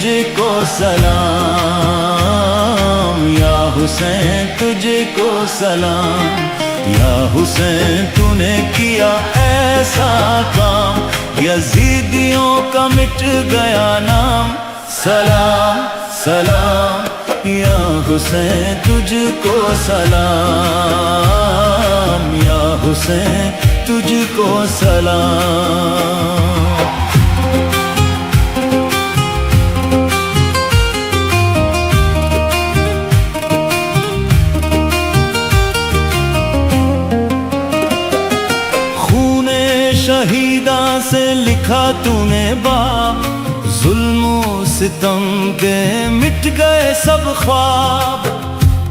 تجھ کو سلام، یا حسین تجھ کو سلام، یا حسین تو نے کیا ایسا کام، یزیدیوں کا مٹ گیا نام، سلام سلام، یا حسین تجھ کو سلام، یا حسین تجھ کو سلام۔ شہیداں سے لکھا تو نے باب، ظلم و ستم کے مٹ گئے سب خواب،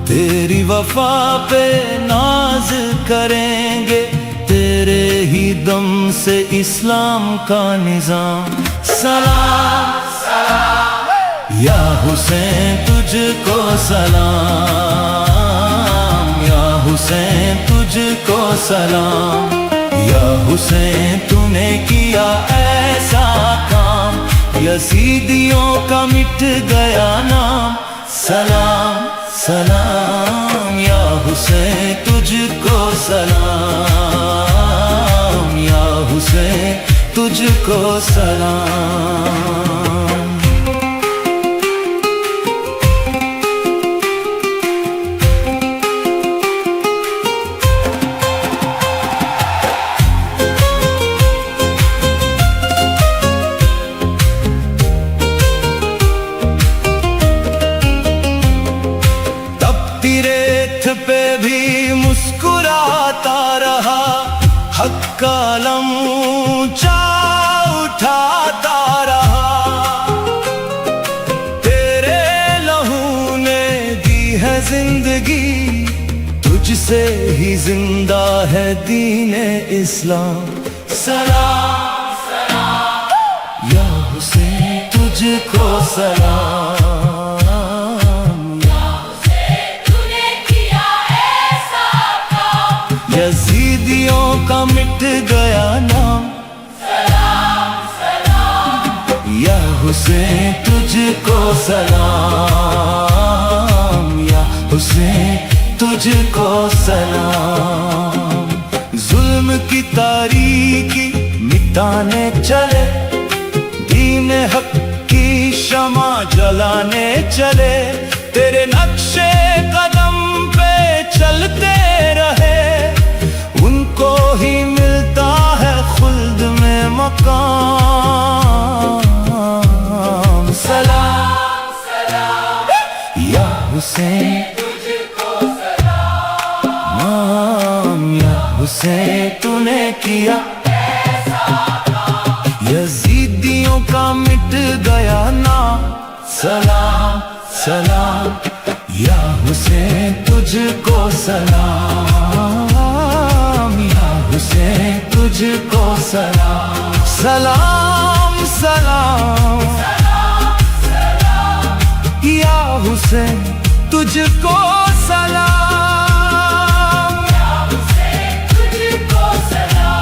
تیری وفا پہ ناز کریں گے، تیرے ہی دم سے اسلام کا نظام، سلام سلام، یا حسین تجھ کو سلام، یا حسین تجھ کو سلام، یا حسین تو نے کیا ایسا کام، یزیدیوں کا مٹ گیا نام، سلام سلام، یا حسین تجھ کو سلام، یا حسین تجھ کو سلام۔ پہ بھی مسکراتا رہا، حق کا علم اونچا اٹھاتا رہا، تیرے لہو نے دی ہے زندگی، تجھ سے ہی زندہ ہے دین اسلام، سلام سلام، یا حسین تجھ کو سلام، یزیدیوں کا مٹ گیا نام، سلام سلام، یا حسین تجھ کو سلام، یا حسین تجھ کو سلام۔ ظلم کی تاریکی مٹانے چلے، دین حق کی شمع جلانے چلے، تیرے نقشے قدم پہ چلتے رہے، ان کو ہی ملتا ہے خلد میں مقام، سلام سلام، یا حسین تجھ کو سلام، یا حسین تو نے کیا ایسا کام، یزیدیوں کا مٹ گیا نام، سلام سلام، یا حسین تجھ کو سلام، یا حسین تجھ کو سلام، سلام سلام، یا حسین تجھ کو سلام، یا حسین تجھ کو سلام۔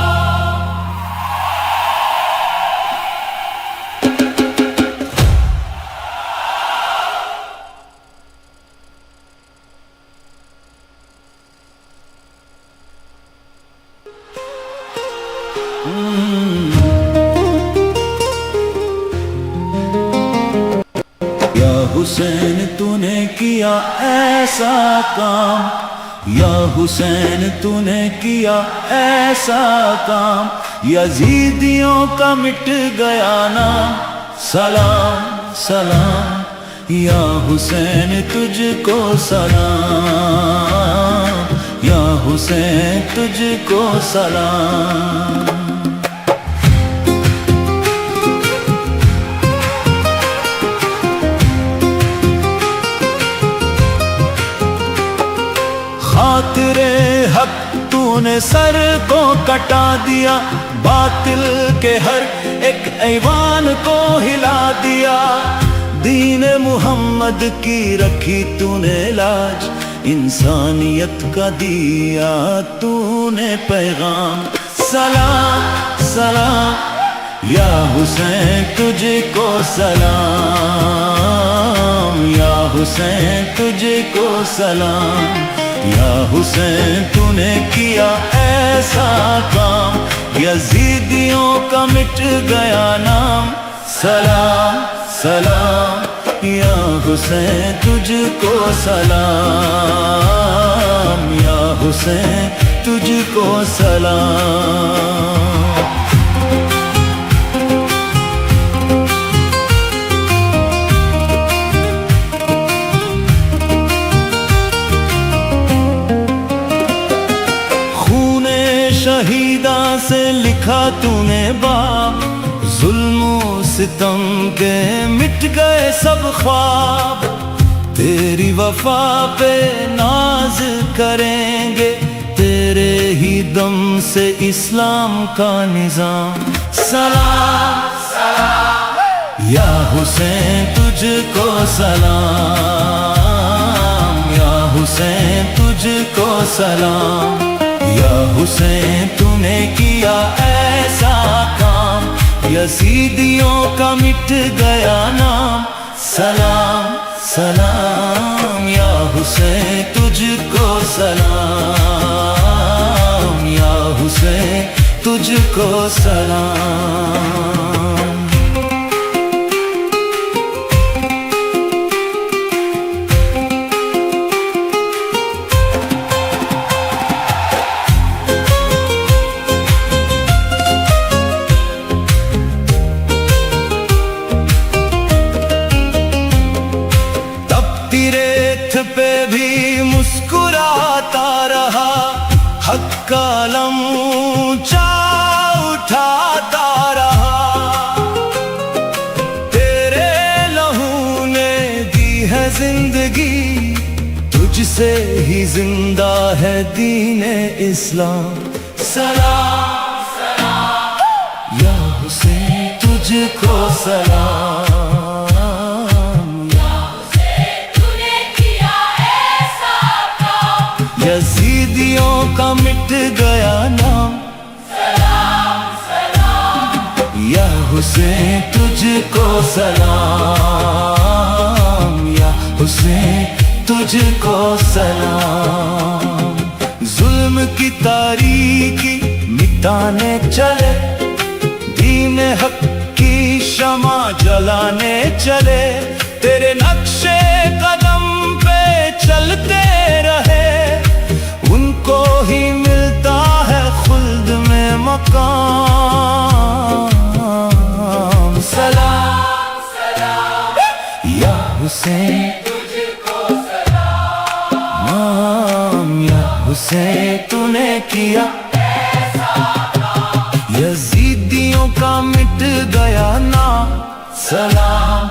یا حسین تو نے کیا ایسا کام، یا حسین تو نے کیا ایسا کام، یزیدیوں کا مٹ گیا نام، سلام سلام، یا حسین تجھ کو سلام، یا حسین تجھ کو سلام۔ خاطر حق تو نے سر کو کٹا دیا، باطل کے ہر ایک ایوان کو ہلا دیا، دین محمد کی رکھی تو نے لاج، انسانیت کا دیا تو نے پیغام، سلام سلام، یا حسین تجھ کو سلام، حسین تجھ کو سلام، یا حسین تو نے کیا ایسا کام، یزیدیوں کا مٹ گیا نام، سلام سلام یا حسین تجھ کو سلام، یا حسین تجھ کو سلام۔ شہیداں سے لکھا تو نے باب، ظلم و ستم کے مٹ گئے سب خواب، تیری وفا پہ ناز کریں گے، تیرے ہی دم سے اسلام کا نظام، سلام سلام یا حسین تجھ کو سلام، یا حسین تجھ کو سلام، یا حسین تو نے کیا ایسا کام، یزیدیوں کا مٹ گیا نام، سلام سلام یا حسین تجھ کو سلام، یا حسین تجھ کو سلام۔ پہ بھی مسکراتا رہا، حق کا علم اونچا اٹھاتا رہا، تیرے لہو نے دی ہے زندگی، تجھ سے ہی زندہ ہے دین اسلام، سلام سلام یا حسین تجھ کو سلام، یزیدیوں کا مٹ گیا نام، سلام سلام یا حسین تجھ کو سلام، یا حسین تجھ کو سلام۔ ظلم کی تاریکی مٹانے چلے، دین حق کی شمع جلانے چلے، تیرے نقشے قدم پہ چلتے رہے، ان کو ہی ملتا ہے خلد میں مقام، سلام سلام یا حسین تجھ کو سلام، یا حسین تو نے کیا ایسا کام، یزیدیوں کا مٹ گیا نام، سلام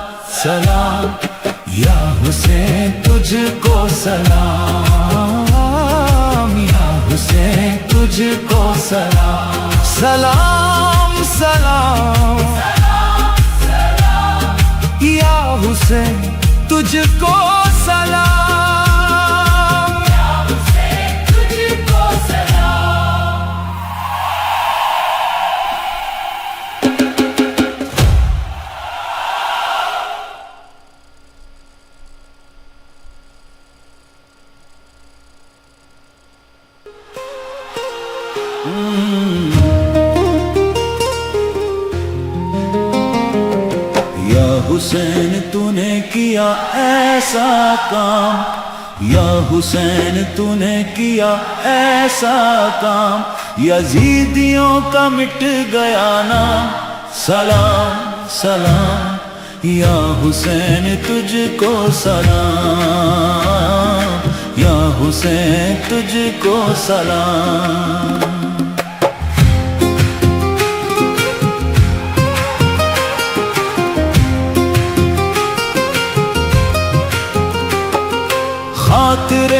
سلام یا حسین تجھ کو سلام، یا حسین تجھ کو سلام، سلام سلام یا حسین تجھ کو سلام، یا حسین تجھ کو سلام۔ یا حسین تو نے کیا ایسا کام، یا حسین تو نے کیا ایسا کام، یزیدیوں کا مٹ گیا نام، سلام سلام یا حسین تجھ کو سلام، یا حسین تجھ کو سلام۔ خاطر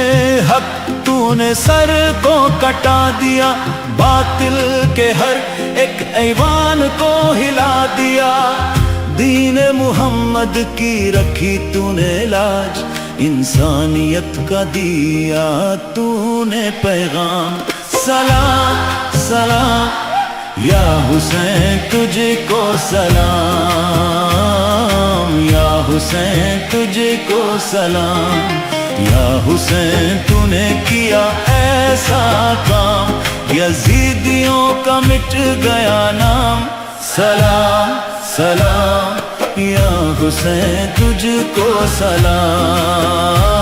حق تو نے سر کو کٹا دیا، باطل کے ہر ایک ایوان کو ہلا دیا، دین محمد کی رکھی تو نے لاج، انسانیت کا دیا تو نے پیغام، سلام سلام یا حسین تجھ کو سلام، یا حسین تجھ کو سلام، یا حسین تو نے کیا ایسا کام، یزیدیوں کا مٹ گیا نام، سلام سلام یا حسین تجھ کو سلام،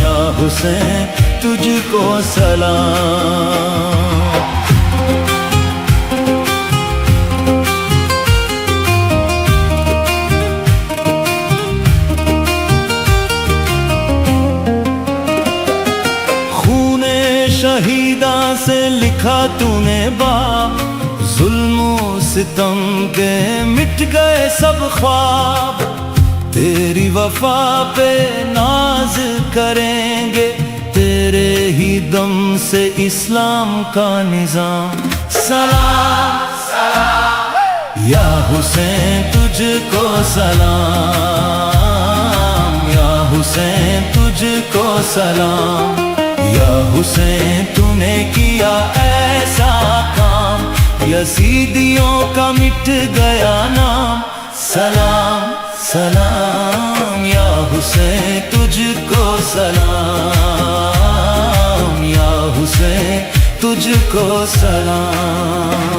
یا حسین تجھ کو سلام۔ شہیداں سے لکھا تو نے باب، ظلم و ستم کے مٹ گئے سب خواب، تیری وفا پہ ناز کریں گے، تیرے ہی دم سے اسلام کا نظام، سلام سلام یا حسین تجھ کو سلام، یا حسین تجھ کو سلام، یا حسین تو نے کیا ایسا کام، یزیدیوں کا مٹ گیا نام، سلام سلام یا حسین تجھ کو سلام، یا حسین تجھ کو سلام۔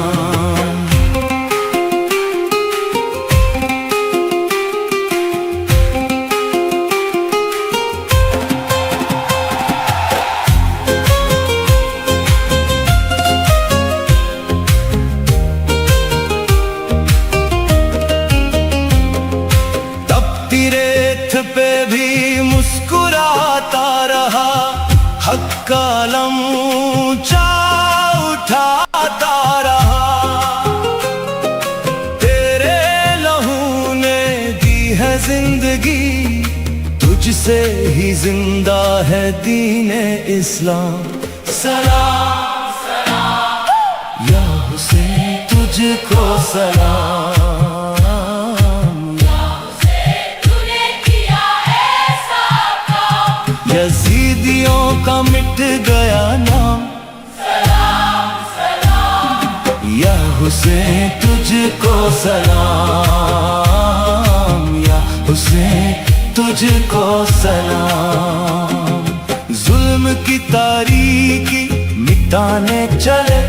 پہ بھی مسکراتا رہا، حق کا علم اونچا اٹھاتا رہا، تیرے لہو نے دی ہے زندگی، تجھ سے ہی زندہ ہے دین اسلام، سلام سلام یا حسین تجھ کو سلام، یزیدیوں کا مٹ گیا نام، سلام سلام یا حسین تجھ کو سلام، یا حسین تجھ کو سلام۔ ظلم کی تاریکی مٹانے چلے،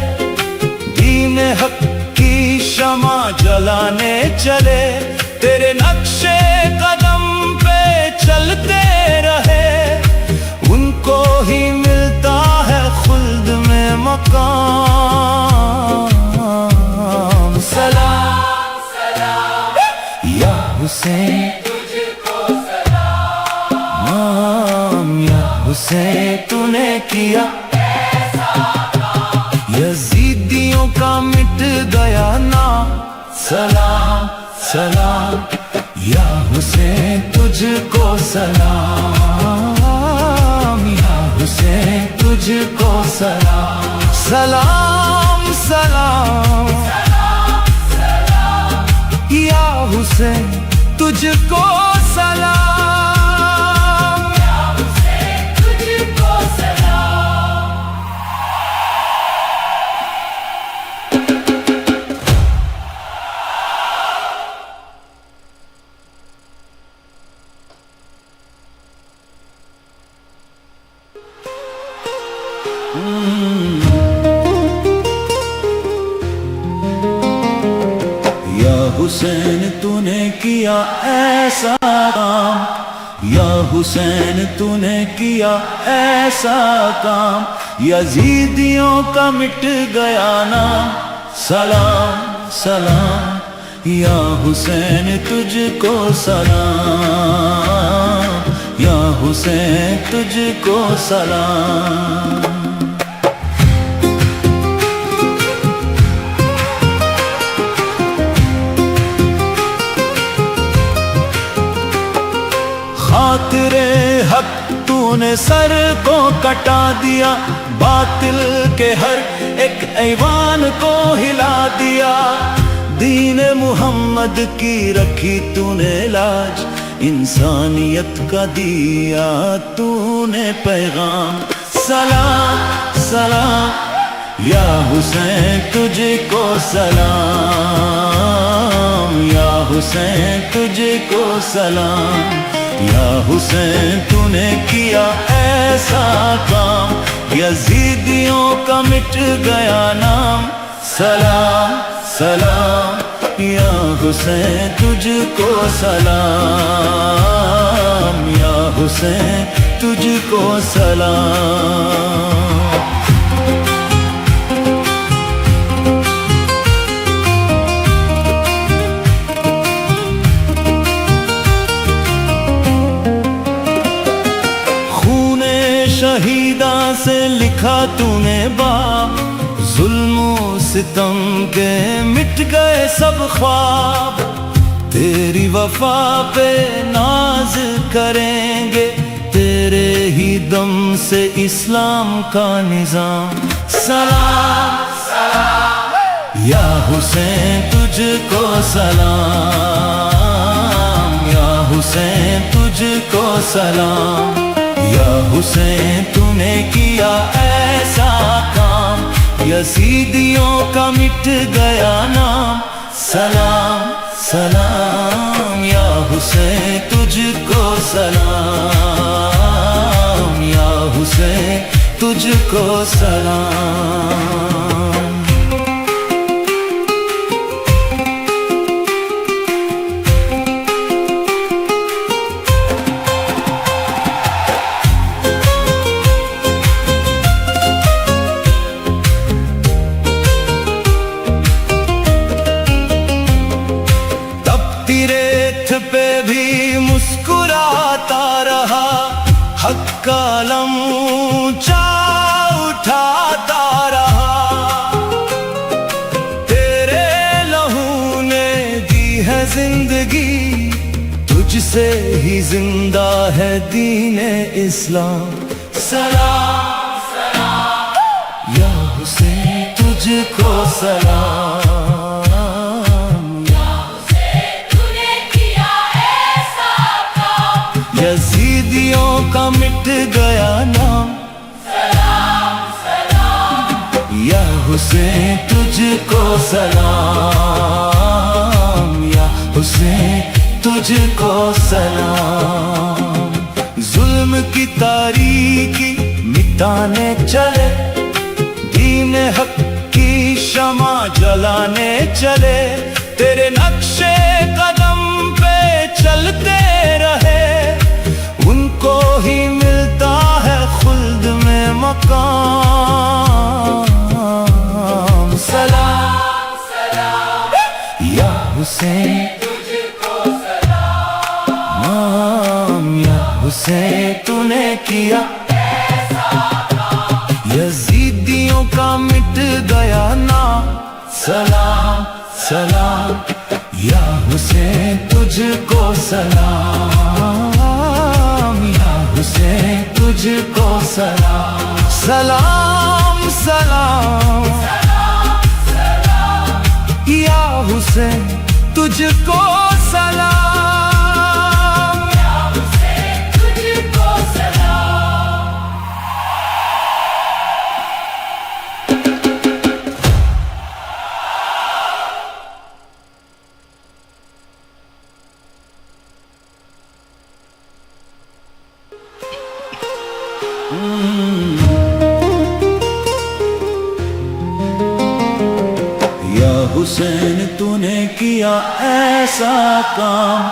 دین حق کی شمع جلانے چلے، تیرے نقش قدم پہ چلتے رہے، ان کو ہی ملتا ہے خلد میں مقام، سلام سلام یا حسین تجھ کو سلام، یا حسین تو نے کیا ایسا کام، یزیدیوں کا مٹ گیا نام، سلام سلام یا حسین تجھ کو سلام، یا حسین تجھ کو سلام، سلام سلام یا حسین تجھ کو سلام، یا حسین تجھ کو سلام۔ یا حسین تو نے کیا ایسا کام، یا حسین تو نے کیا ایسا کام، یزیدیوں کا مٹ گیا نام، سلام سلام یا حسین تجھ کو سلام، یا حسین تجھ کو سلام۔ خاطر حق تو نے سر کو کٹا دیا، باطل کے ہر ایک ایوان کو ہلا دیا، دین محمد کی رکھی تو نے لاج، انسانیت کا دیا تو نے پیغام، سلام سلام یا حسین تجھ کو سلام، یا حسین تجھ کو سلام، یا حسین تو نے کیا ایسا کام، یزیدیوں کا مٹ گیا نام، سلام سلام یا حسین تجھ کو سلام، یا حسین تجھ کو سلام۔ شہیداں سے لکھا تو نے باب، ظلم و ستم کے مٹ گئے سب خواب، تیری وفا پہ ناز کریں گے، تیرے ہی دم سے اسلام کا نظام، سلام سلام یا حسین تجھ کو سلام، یا حسین تجھ کو سلام، یا حسین تو نے کیا ایسا کام، یزیدیوں کا مٹ گیا نام، سلام سلام یا حسین تجھ کو سلام، یا حسین تجھ کو سلام۔ ریت پہ بھی مسکراتا رہا، حق کا علم اونچا اٹھاتا رہا، تیرے لہو نے دی ہے زندگی، تجھ سے ہی زندہ ہے دین اسلام، سلام سلام یا حسین تجھ کو سلام، یزیدیوں کا مٹ گیا نام، سلام سلام یا حسین تجھ کو سلام، یا حسین تجھ کو سلام۔ ظلم کی تاریکی مٹانے چلے، دین حق کی شمع جلانے چلے، تیرے نقشے قدم پہ چلتے رہے، ان کو ہی ملتا ہے خلد میں مقام، سلام سلام یا حسین تجھ کو سلام، یا حسین تو نے کیا ایسا کام، یزیدیوں کا مٹ گیا نام، سلام سلام یا حسین تجھ کو سلام، یا حسین تجھ کو سلام، سلام سلام یا حسین تجھ کو سلام، یا حسین تجھ کو سلام۔ یا حسین تو نے کیا ایسا کام،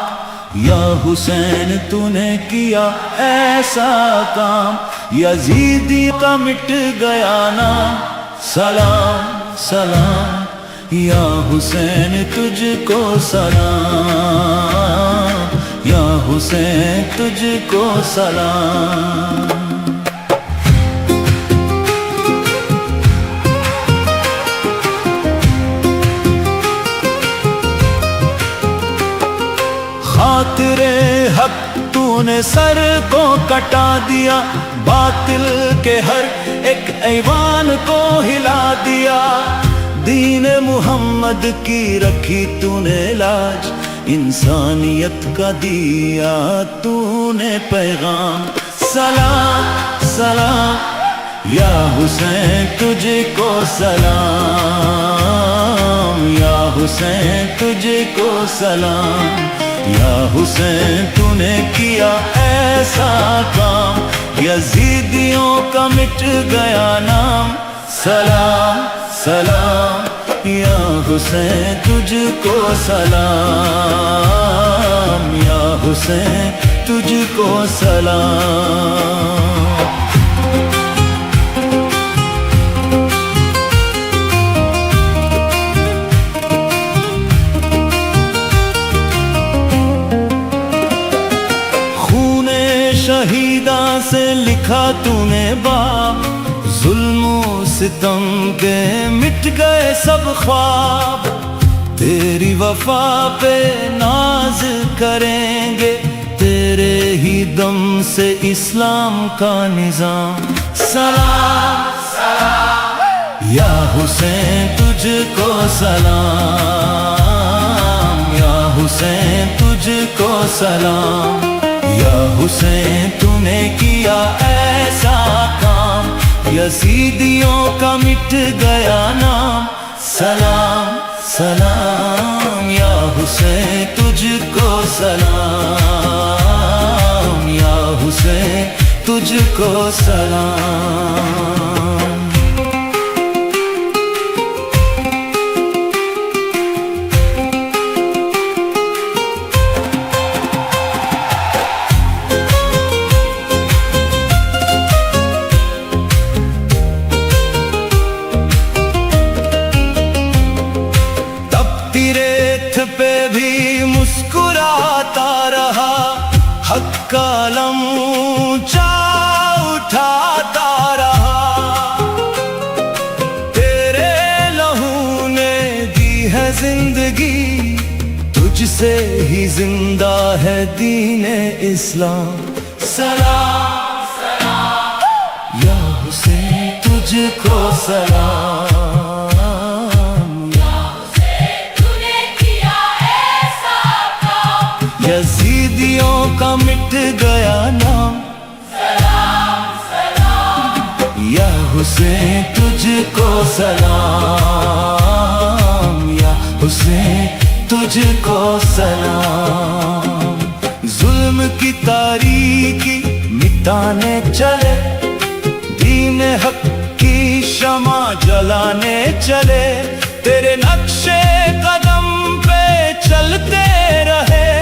یا حسین تو نے کیا ایسا کام، یزیدی کا مٹ گیا نام، سلام سلام یا حسین تجھ کو سلام، یا حسین تجھ کو سلام۔ خاطر حق تو نے سر کو کٹا دیا، باطل کے ہر ایک ایوان کو ہلا دیا، دین محمد کی رکھی تو نے لاج، انسانیت کا دیا تو نے پیغام، سلام سلام یا حسین تجھ کو سلام، یا حسین تجھ کو سلام، یا حسین تو نے کیا ایسا کام، یزیدیوں کا مٹ گیا نام، سلام سلام یا حسین تجھ کو سلام، یا حسین تجھ کو سلام۔ شہیداں سے لکھا تو نے باب، ظلم و ستم کے مٹ گئے سب خواب، تیری وفا پہ ناز کریں گے، تیرے ہی دم سے اسلام کا نظام، سلام سلام یا حسین تجھ کو سلام، یا حسین تجھ کو سلام، یا حسین تو نے کیا ایسا کام، یزیدیوں کا مٹ گیا نام، سلام سلام یا حسین تجھ کو سلام، یا حسین تجھ کو سلام۔ پہ بھی مسکراتا رہا، حق کا علم اونچا اٹھاتا رہا، تیرے لہو نے دی ہے زندگی، تجھ سے ہی زندہ ہے دین اسلام، سلام سلام یا حسین تجھ کو سلام، یزیدیوں کا مٹ گیا نام، سلام سلام یا حسین تجھ کو سلام، یا حسین تجھ کو سلام۔ ظلم کی تاریکی مٹانے چلے، دین حق کی شمع جلانے چلے، تیرے نقش قدم پہ چلتے رہے،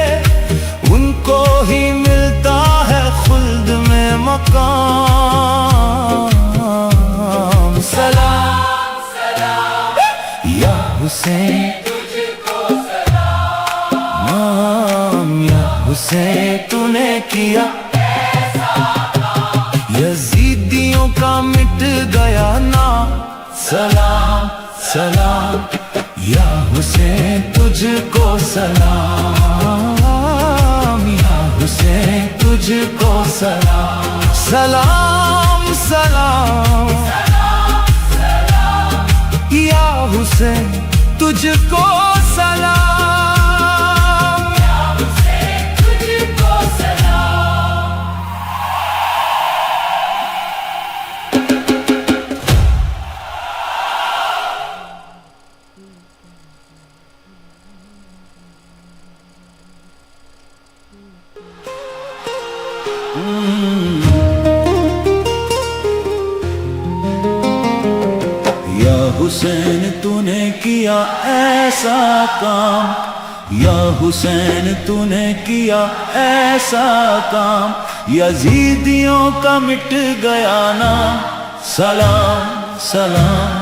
ان کو ہی ملتا ہے خلد میں مقام، سلام سلام یا حسین تجھ کو سلام، یا حسین تو نے کیا ایسا کام، یزیدیوں کا مٹ گیا نام، سلام سلام یا حسین تجھ کو سلام، یا حسین تجھ کو سلام، سلام سلام یا حسین تجھ کو سلام، یا حسین تجھ کو سلام۔ یا حسین تو نے کیا ایسا کام، یا حسین تو نے کیا ایسا کام، یزیدیوں کا مٹ گیا نام، سلام سلام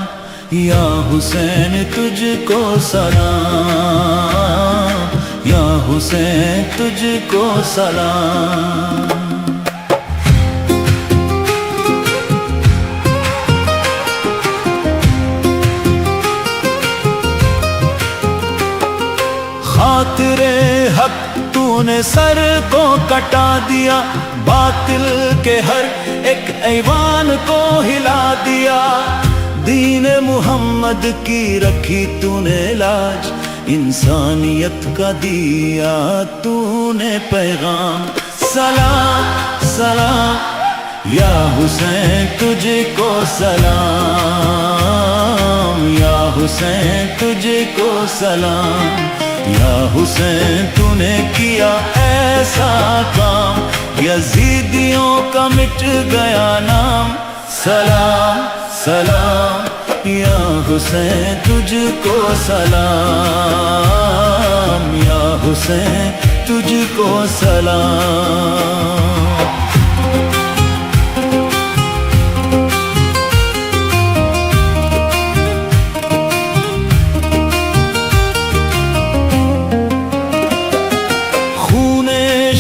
یا حسین تجھ کو سلام، یا حسین تجھ کو سلام۔ خاطر حق تو نے سر کو کٹا دیا، باطل کے ہر ایک ایوان کو ہلا دیا، دین محمد کی رکھی تو نے لاج، انسانیت کا دیا تو نے پیغام، سلام سلام یا حسین تجھ کو سلام، یا حسین تجھ کو سلام، یا حسین تو نے کیا ایسا کام، یزیدیوں کا مٹ گیا نام، سلام سلام، یا حسین تجھ کو سلام، یا حسین تجھ کو سلام۔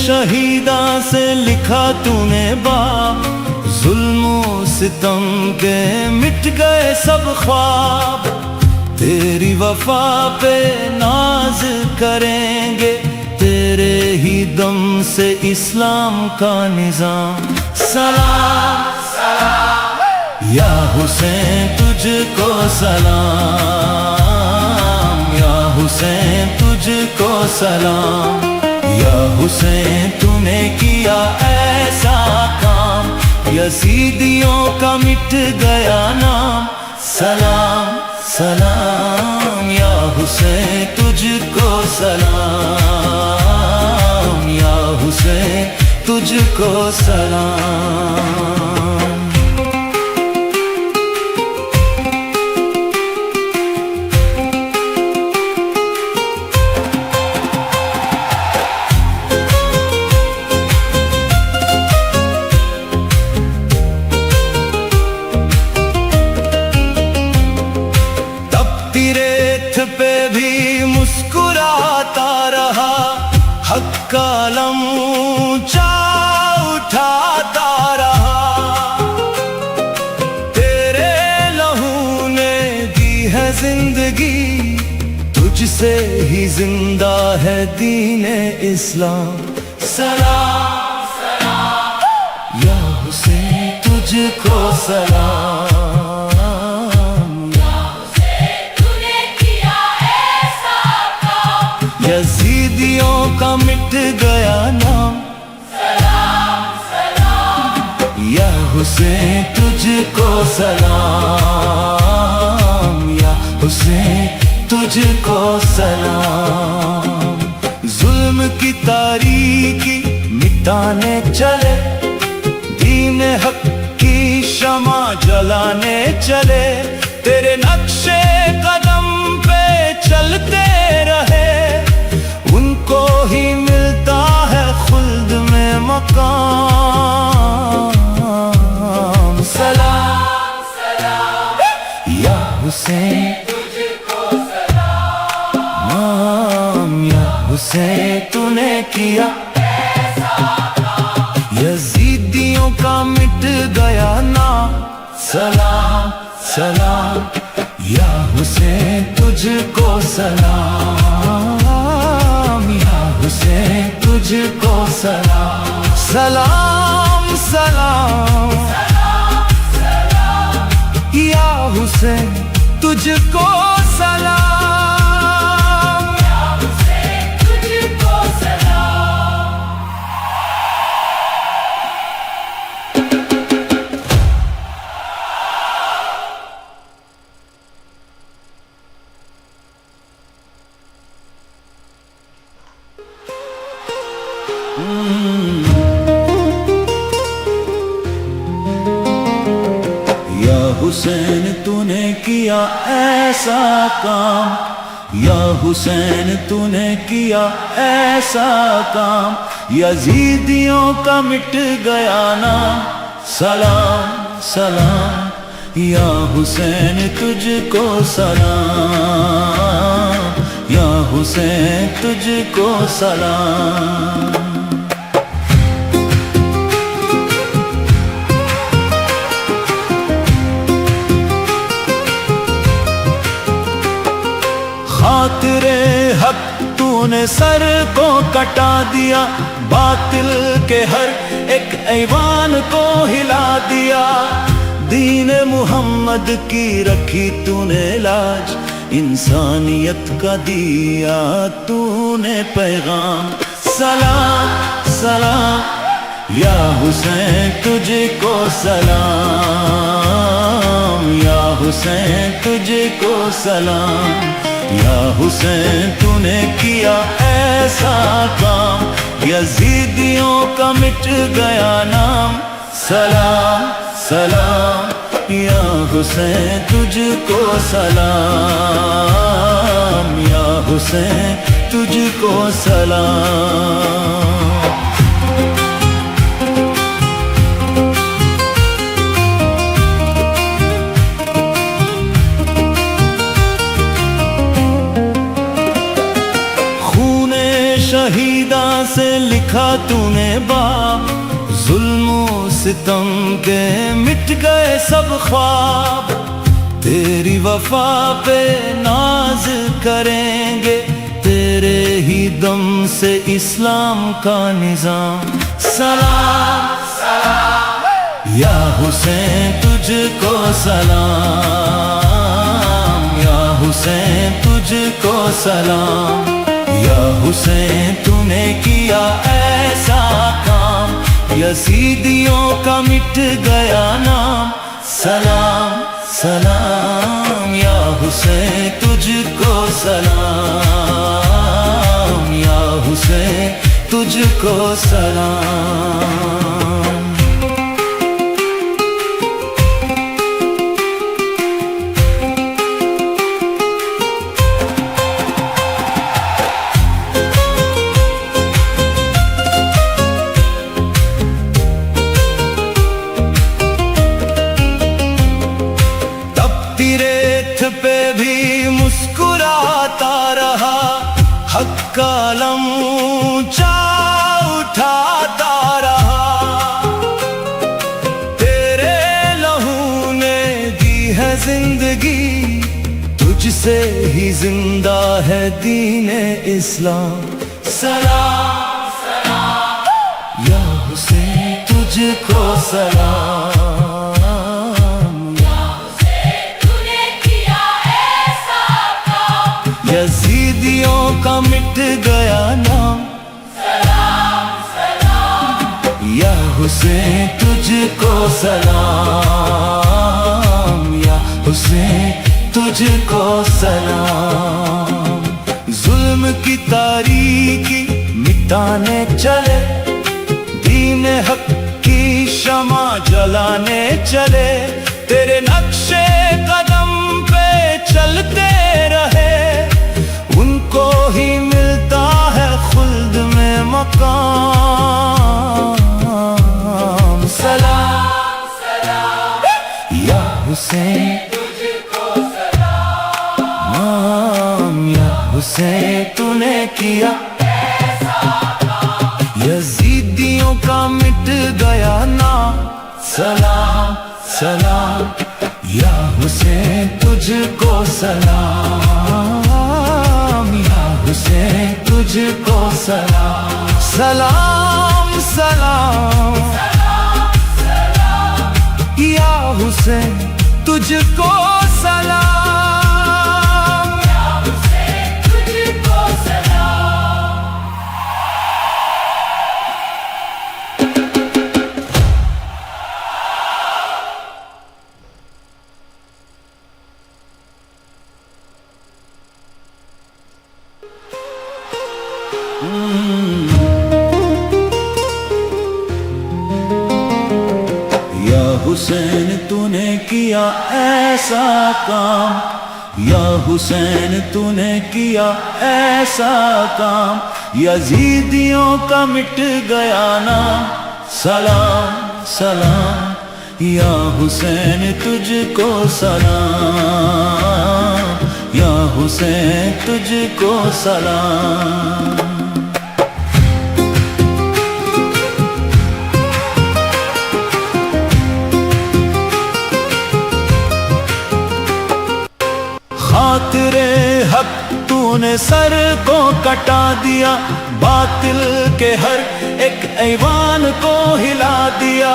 شہیداں سے لکھا تو نے باب، ظلم و ستم کے مٹ گئے سب خواب، تیری وفا پہ ناز کریں گے، تیرے ہی دم سے اسلام کا نظام، سلام سلام، یا حسین تجھ کو سلام، یا حسین تجھ کو سلام، یا حسین تو نے کیا ایسا کام، یزیدیوں کا مٹ گیا نام، سلام سلام، یا حسین تجھ کو سلام، یا حسین تجھ کو سلام۔ پہ بھی مسکراتا رہا، حق کا علم اونچا اٹھاتا رہا، تیرے لہو نے دی ہے زندگی، تجھ سے ہی زندہ ہے دین اسلام، سلام سلام، یا حسین تجھ کو سلام، یزیدیوں کا مٹ گیا نام، سلام سلام، یا حسین تجھ کو سلام، یا حسین تجھ کو سلام۔ ظلم کی تاریکی مٹانے چلے، دین حق کی شمع جلانے چلے، تیرے نقشے قدم پہ چلتے رہے، ان کو ہی ملتا ہے خلد میں مقام، سلام سلام، یا حسین تجھ کو سلام، یا حسین تو نے کیا ایسا کام، یزیدیوں کا مٹ گیا نام، سلام سلام، یا حسین تجھ کو سلام، یا حسین تجھ کو سلام، سلام سلام، یا حسین تجھ کو سلام، یا حسین تجھ کو سلام۔ یا حسین تو نے کیا ایسا کام، یا حسین تو نے کیا ایسا کام، یزیدیوں کا مٹ گیا نام، سلام سلام، یا حسین تجھ کو سلام، یا حسین تجھ کو سلام۔ خاطر حق تو نے سر کو کٹا دیا، باطل کے ہر ایک ایوان کو ہلا دیا، دین محمد کی رکھی تو نے لاج، انسانیت کا دیا تو نے پیغام، سلام سلام، یا حسین تجھ کو سلام، یا حسین تجھ کو سلام، یا حسین تو نے کیا ایسا کام، یزیدیوں کا مٹ گیا نام، سلام سلام، یا حسین تجھ کو سلام، یا حسین تجھ کو سلام۔ شہیداں سے لکھا تو نے باب، ظلم و ستم کے مٹ گئے سب خواب، تیری وفا پہ ناز کریں گے، تیرے ہی دم سے اسلام کا نظام، سلام سلام، یا حسین تجھ کو سلام، یا حسین تجھ کو سلام، یا حسین تو نے کیا ایسا کام، یزیدیوں کا مٹ گیا نام، سلام سلام، یا حسین تجھ کو سلام، یا حسین تجھ کو سلام۔ پہ بھی مسکراتا رہا، حق کا علم اونچا اٹھاتا رہا، تیرے لہو نے دی ہے زندگی، تجھ سے ہی زندہ ہے دین اسلام، سلام سلام، یا حسین تجھ کو سلام، یزیدیوں کا مٹ گیا نام، سلام سلام، یا حسین تجھ کو سلام، یا حسین تجھ کو سلام۔ ظلم کی تاریکی مٹانے چلے، دین حق کی شمع جلانے چلے، تیرے نقشے قدم پہ چلتے رہے، ان کو ہی ملتا ہے خلد میں مقام، سلام سلام، یا حسین تجھ کو سلام، یا حسین تو نے کیا ایسا کام، یزیدیوں کا مٹ گیا نام، سلام سلام، یا حسین تجھ کو سلام، یا حسین تجھ کو سلام، سلام سلام، یا حسین تجھ کو سلام، یا حسین تجھ کو سلام۔ یا حسین تو نے کیا ایسا کام، یا حسین تو نے کیا ایسا کام، یزیدیوں کا مٹ گیا نام، سلام سلام، یا حسین تجھ کو سلام، یا حسین تجھ کو سلام۔ خاطر حق تو نے سر کو کٹا دیا، باطل کے ہر ایک ایوان کو ہلا دیا،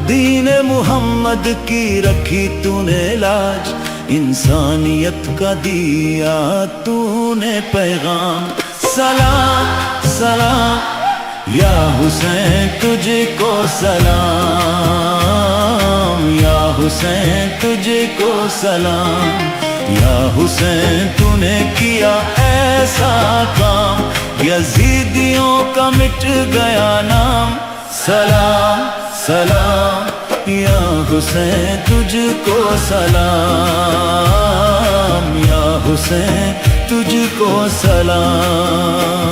دین محمد کی رکھی تو نے لاج، انسانیت کا دیا تو نے پیغام، سلام سلام، یا حسین تجھ کو سلام، یا حسین تجھ کو سلام، یا حسین تو نے کیا ایسا کام، یزیدیوں کا مٹ گیا نام، سلام سلام، یا حسین تجھ کو سلام، یا حسین تجھ کو سلام۔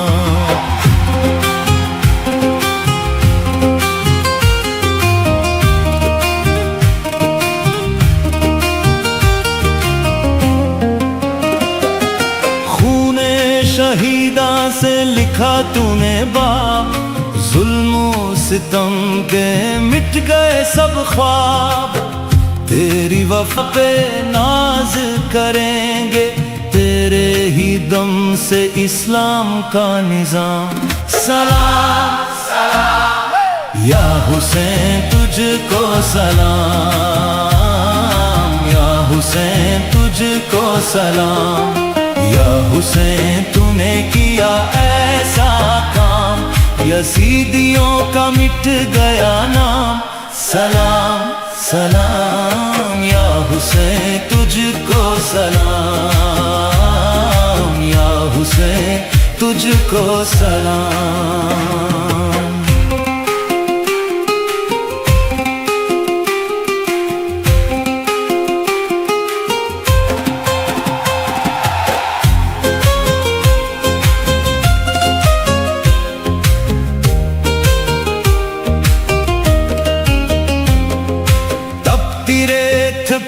شہیداں سے لکھا تو نے باب، ظلم و ستم کے مٹ گئے سب خواب، تیری وفا پہ ناز کریں گے، تیرے ہی دم سے اسلام کا نظام، سلام سلام، یا حسین تجھ کو سلام، یا حسین تجھ کو سلام، یا حسین تو نے کیا ایسا کام، یزیدیوں کا مٹ گیا نام، سلام سلام، یا حسین تجھ کو سلام، یا حسین تجھ کو سلام۔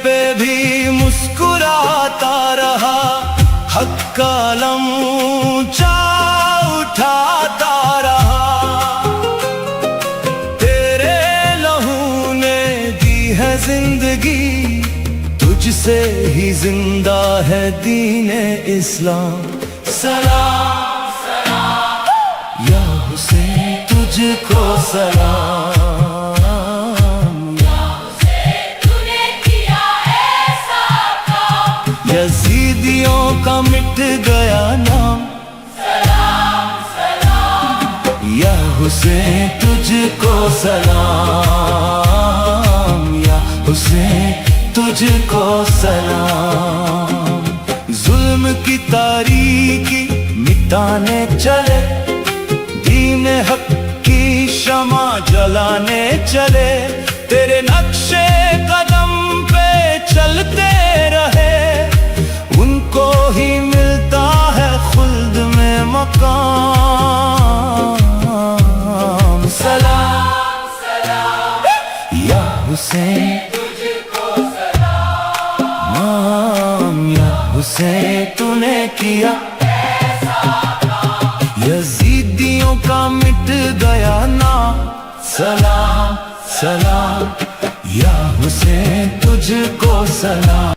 پہ بھی مسکراتا رہا، حق کا علم اونچا اٹھاتا رہا، تیرے لہو نے دی ہے زندگی، تجھ سے ہی زندہ ہے دین اسلام، سلام سلام، یا حسین تجھ کو سلام، یزیدیوں کا مٹ گیا نام، سلام سلام، یا حسین تجھ کو سلام، یا حسین تجھ کو سلام، ظلم کی تاریکی مٹانے چلے، دین حق کی شمع جلانے چلے، تیرے نقشے قدم پہ چلتے رہے، ان کو ہی ملتا ہے خلد میں مقام، سلام سلام، یا حسین تجھ کو سلام، یا حسین تو نے کیا ایسا کام، یزیدیوں کا مٹ گیا نام، سلام سلام، یا حسین تجھ کو سلام،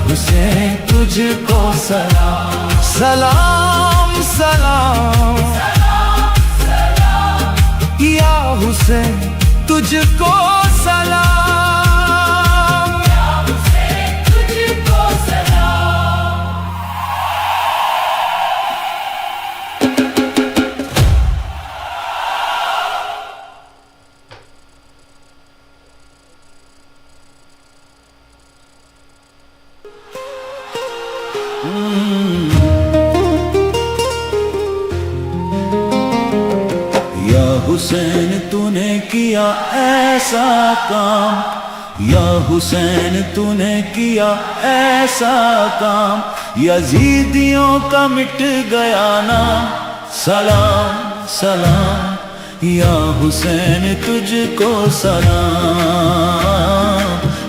حسین تجھ کو سلام، سلام سلام، یا حسین تجھ کو سلام، یا حسین تجھ کو سلام۔ یا حسین تو نے کیا ایسا کام، یا حسین تو نے کیا ایسا کام، یزیدیوں کا مٹ گیا نام، سلام سلام، یا حسین تجھ کو سلام،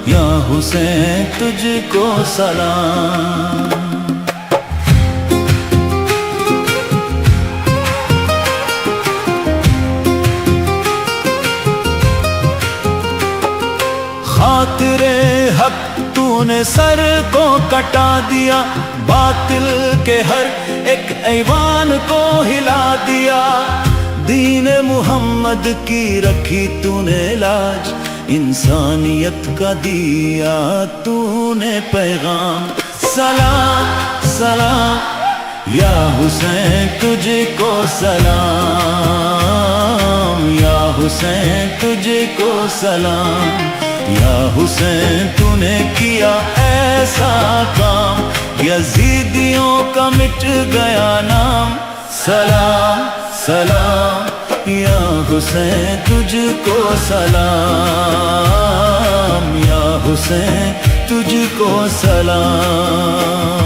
یا حسین تجھ کو سلام۔ خاطر حق تو نے سر کو کٹا دیا، باطل کے ہر ایک ایوان کو ہلا دیا، دین محمد کی رکھی تو نے لاج، انسانیت کا دیا تو نے پیغام، سلام سلام، یا حسین تجھ کو سلام، یا حسین تجھ کو سلام، یا حسین تو نے کیا ایسا کام، یزیدیوں کا مٹ گیا نام، سلام سلام، یا حسین تجھ کو سلام، یا حسین تجھ کو سلام۔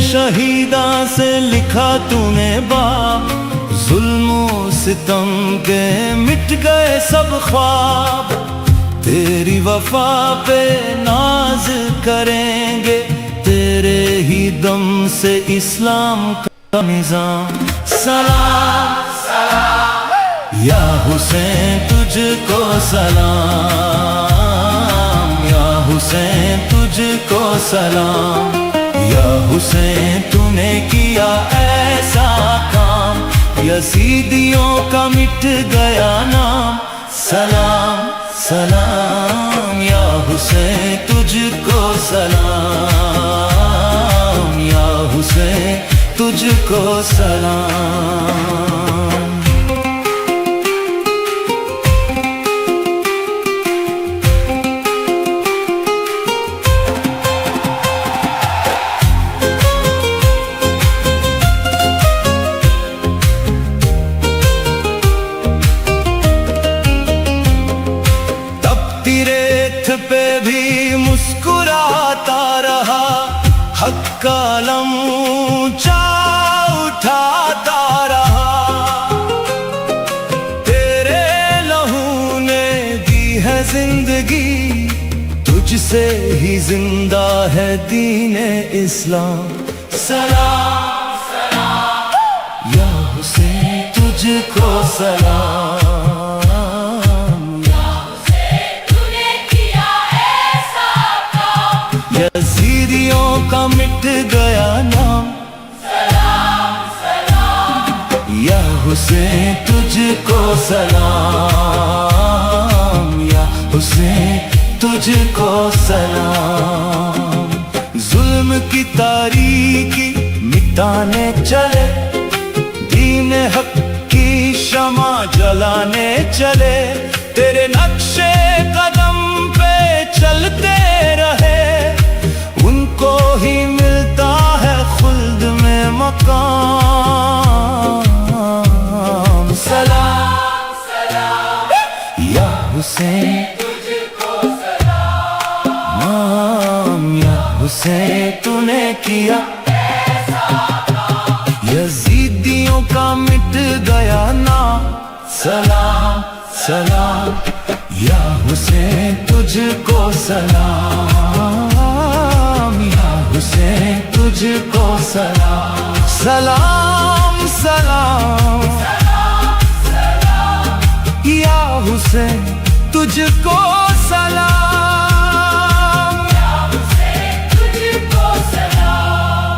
شہیداں سے لکھا تو نے باب، ظلم و ستم کے مٹ گئے سب خواب، تیری وفا پہ ناز کریں گے، تیرے ہی دم سے اسلام کا نظام، سلام سلام، یا حسین تجھ کو سلام، یا حسین تجھ کو سلام، یا حسین تو نے کیا ایسا کام، یزیدیوں کا مٹ گیا نام، سلام سلام، یا حسین تجھ کو سلام، یا حسین تجھ کو سلام۔ پہ بھی مسکراتا رہا، حق کا علم اونچا اٹھاتا رہا، تیرے لہو نے دی ہے زندگی، تجھ سے ہی زندہ ہے دین اسلام، سلام سلام، یا حسین تجھ کو سلام، یزیدیوں کا مٹ گیا نام، سلام سلام، یا حسین تجھ کو سلام، یا حسین تجھ کو سلام، ظلم کی تاریکی مٹانے چلے، دین حق کی شمع جلانے چلے، تیرے نقشے قدم پہ چلتے رہے، ان کو ہی ملتا ہے خلد میں مقام، سلام سلام، یا حسین تجھ کو سلام، یا حسین تو نے کیا ایسا کام، یزیدیوں کا مٹ گیا نام، سلام سلام، یا حسین تجھ کو سلام، یا حسین تجھ کو سلام، سلام سلام، یا حسین تجھ کو سلام، یا حسین تجھ کو سلام۔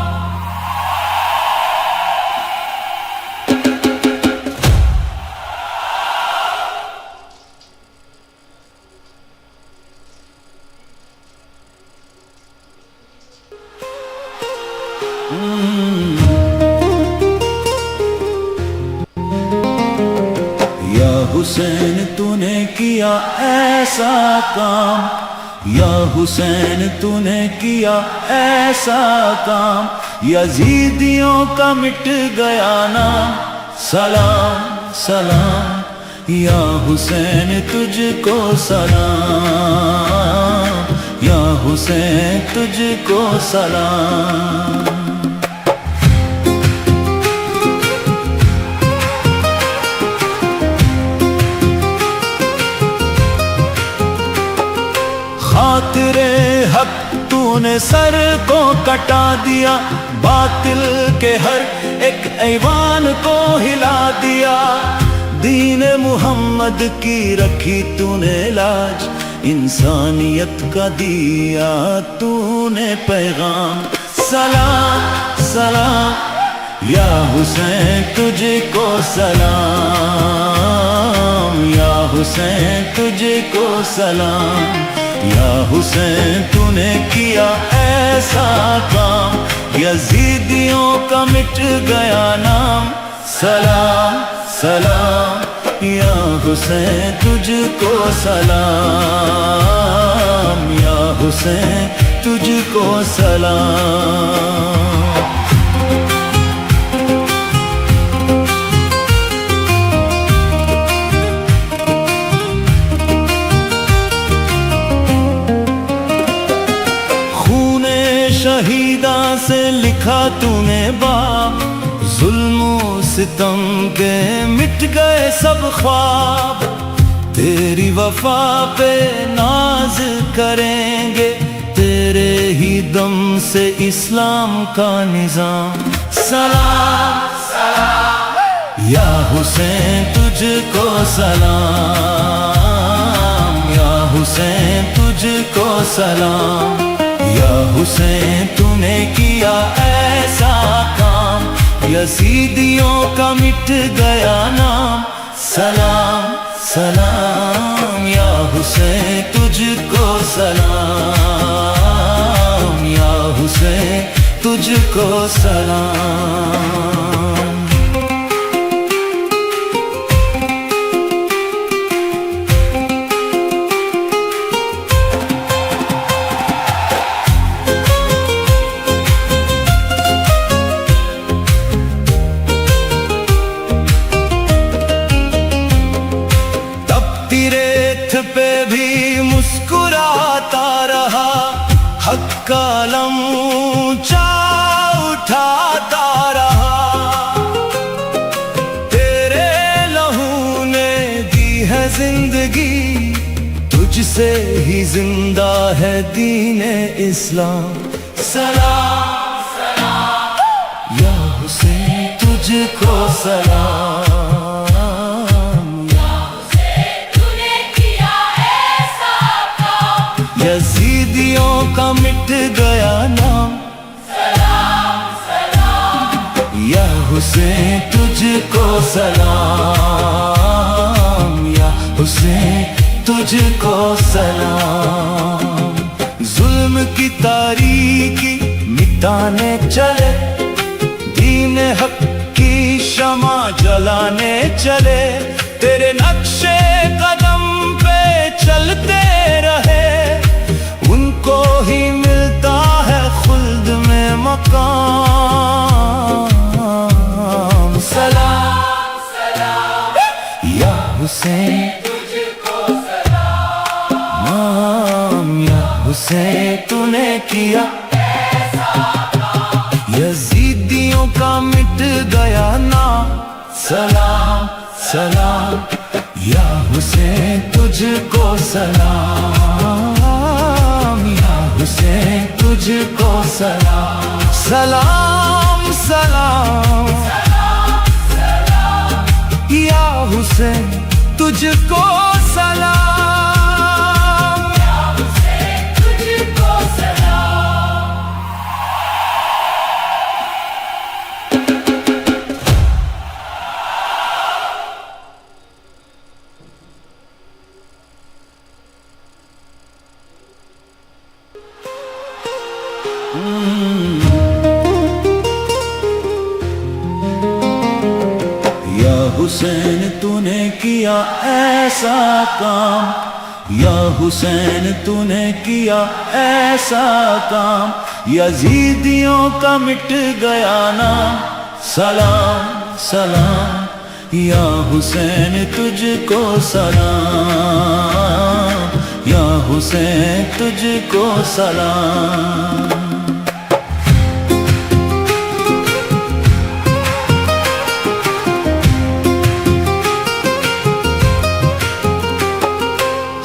یا حسین تو نے کیا ایسا کام، یا حسین تو نے کیا ایسا کام، یزیدیوں کا مٹ گیا نام، سلام سلام، یا حسین تجھ کو سلام، یا حسین تجھ کو سلام۔ خاطر حق تو نے سر کو کٹا دیا، باطل کے ہر ایک ایوان کو ہلا دیا، دین محمد کی رکھی تو نے لاج، انسانیت کا دیا تو نے پیغام، سلام سلام، یا حسین تجھ کو سلام، یا حسین تجھ کو سلام، یا حسین تو نے کیا ایسا کام، یزیدیوں کا مٹ گیا نام، سلام سلام، یا حسین تجھ کو سلام، یا حسین تجھ کو سلام۔ شہیداں سے لکھا تو نے باب، ظلم و ستم کے مٹ گئے سب خواب، تیری وفا پہ ناز کریں گے، تیرے ہی دم سے اسلام کا نظام، سلام سلام، یا حسین تجھ کو سلام، یا حسین تجھ کو سلام، یا حسین تو نے کیا ایسا کام، یزیدیوں کا مٹ گیا نام، سلام سلام، یا حسین تجھ کو سلام، یا حسین تجھ کو سلام۔ پہ بھی مسکراتا رہا، حق کا علم اونچا اٹھاتا رہا، تیرے لہو نے دی ہے زندگی، تجھ سے ہی زندہ ہے دین اسلام، سلام سلام، یا حسین تجھ کو سلام، یزیدیوں کا مٹ گیا نام، سلام سلام، یا حسین تجھ کو سلام، یا حسین تجھ کو سلام۔ ظلم کی تاریکی مٹانے چلے، دین حق کی شمع جلانے چلے، تیرے نقشے قدم پہ چلتے رہے، ان کو ہی ملتا ہے خلد میں مقام، سلام سلام، یا حسین تجھ کو سلام، یا حسین تو نے کیا ایسا کام، یزیدیوں کا مٹ گیا نام، سلام سلام، یا حسین تجھ کو سلام، یا حسین تجھ کو سلام، سلام سلام، یا حسین تجھ کو سلام، یا حسین تجھ کو سلام۔ یا حسین تو نے کیا ایسا کام، یا حسین تو نے کیا ایسا کام، یزیدیوں کا مٹ گیا نام، سلام سلام، یا حسین تجھ کو سلام، یا حسین تجھ کو سلام۔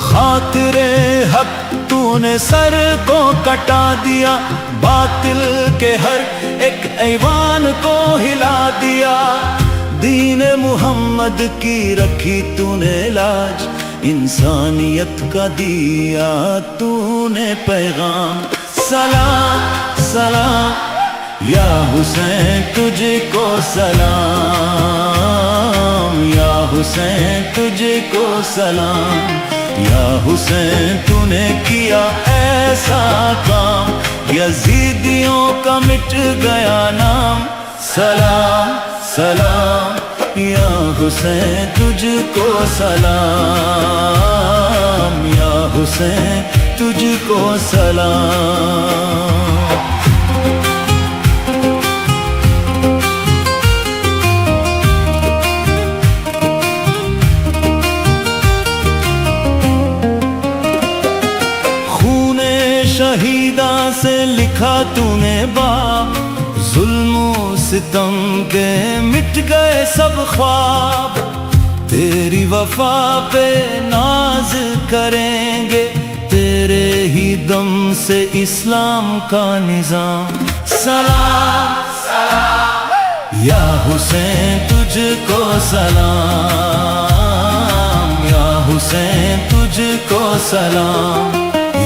خاطر حق تو نے سر کو کٹا دیا، باطل کے ہر ایک ایوان کو ہلا دیا، دین محمد کی رکھی تو نے لاج، انسانیت کا دیا تو نے پیغام، سلام سلام، یا حسین تجھ کو سلام، یا حسین تجھ کو سلام، یا حسین تو نے کیا ایسا کام، یزیدیوں کا مٹ گیا نام، سلام سلام، یا حسین تجھ کو سلام، یا حسین تجھ کو سلام۔ شہیداں سے لکھا تو نے باب، ظلم و ستم کے مٹ گئے سب خواب، تیری وفا پہ ناز کریں گے، تیرے ہی دم سے اسلام کا نظام، سلام سلام، یا حسین تجھ کو سلام، یا حسین تجھ کو سلام،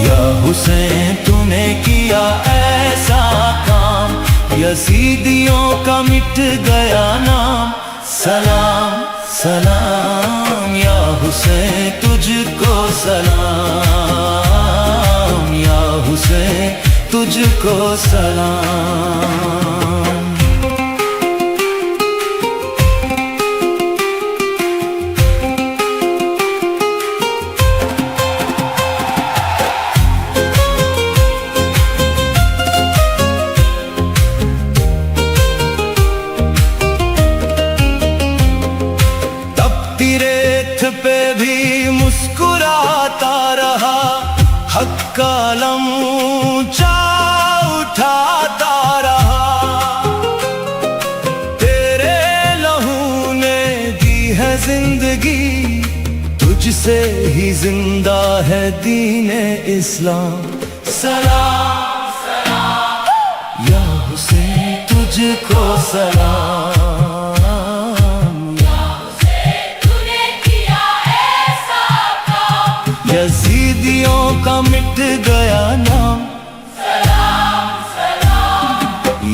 یا حسین تو نے کیا ایسا کام، یزیدیوں کا مٹ گیا نام، سلام سلام، یا حسین تجھ کو سلام، یا حسین تجھ کو سلام۔ پہ بھی مسکراتا رہا، حق کا علم اونچا اٹھاتا رہا، تیرے لہو نے دی ہے زندگی، تجھ سے ہی زندہ ہے دین اسلام، سلام سلام، یا حسین تجھ کو سلام، یزیدیوں کا مٹ گیا نام، سلام سلام،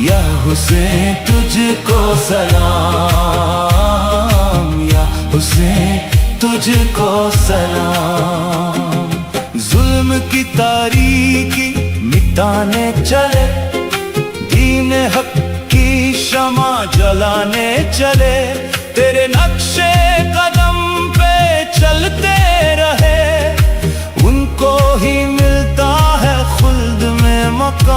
یا حسین تجھ کو سلام، یا حسین تجھ کو سلام، ظلم کی تاریکی مٹانے چلے، دین حق کی شمع جلانے چلے، تیرے نقشے قدم پہ چلتے رہے، ان کو ہی ملتا ہے خلد میں مقام،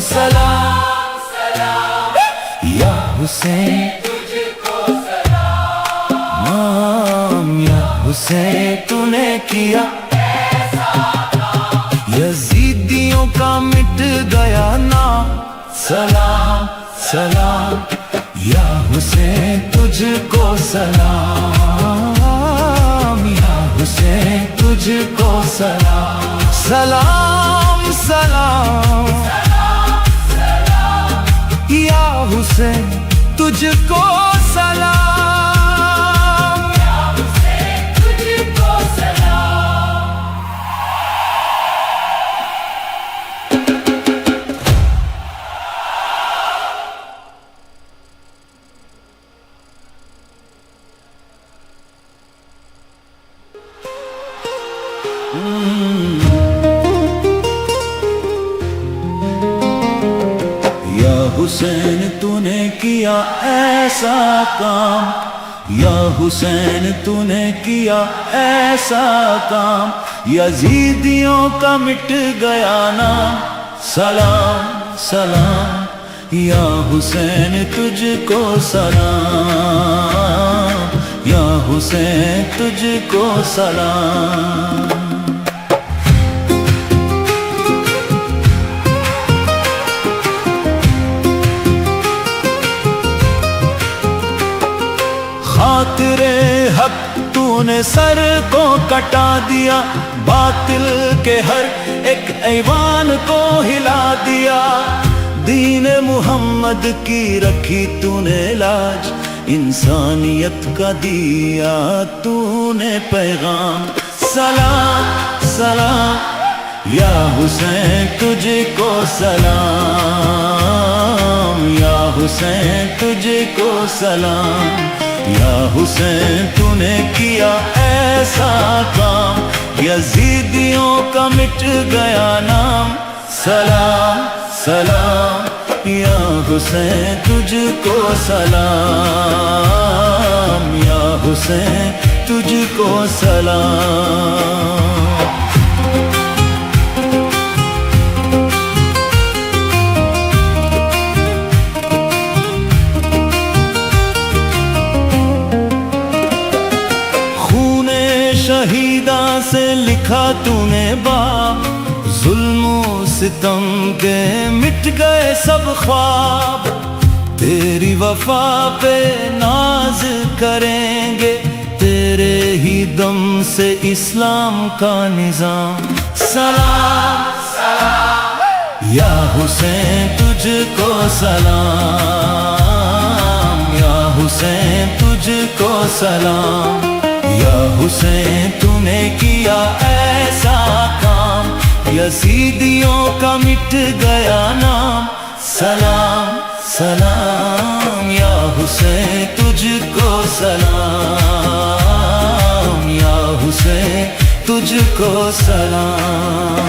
سلام سلام، یا حسین تجھ کو سلام، یا حسین تو نے کیا ایسا کام، یزیدیوں کا مٹ گیا نام، سلام سلام، یا حسین تجھ کو سلام، یا حسین تجھ کو سلام، سلام سلام، یا حسین تجھ کو سلام، یا حسین تجھ کو سلام۔ یا حسین تو نے کیا ایسا کام، یا حسین تو نے کیا ایسا کام، یزیدیوں کا مٹ گیا نام، سلام سلام، یا حسین تجھ کو سلام، یا حسین تجھ کو سلام۔ خاطر حق تو نے سر کو کٹا دیا، باطل کے ہر ایک ایوان کو ہلا دیا، دین محمد کی رکھی تو نے لاج، انسانیت کا دیا تو نے پیغام، سلام سلام، یا حسین تجھ کو سلام، یا حسین تجھ کو سلام، یا حسین تو نے کیا ایسا کام، یزیدیوں کا مٹ گیا نام، سلام سلام، یا حسین تجھ کو سلام، یا حسین تجھ کو سلام۔ شہیداں سے لکھا تو نے باب، ظلم و ستم کے مٹ گئے سب خواب، تیری وفا پہ ناز کریں گے، تیرے ہی دم سے اسلام کا نظام، سلام سلام، یا حسین تجھ کو سلام، یا حسین تجھ کو سلام، یا حسین تو نے کیا ایسا کام، یزیدیوں کا مٹ گیا نام، سلام سلام، یا حسین تجھ کو سلام، یا حسین تجھ کو سلام۔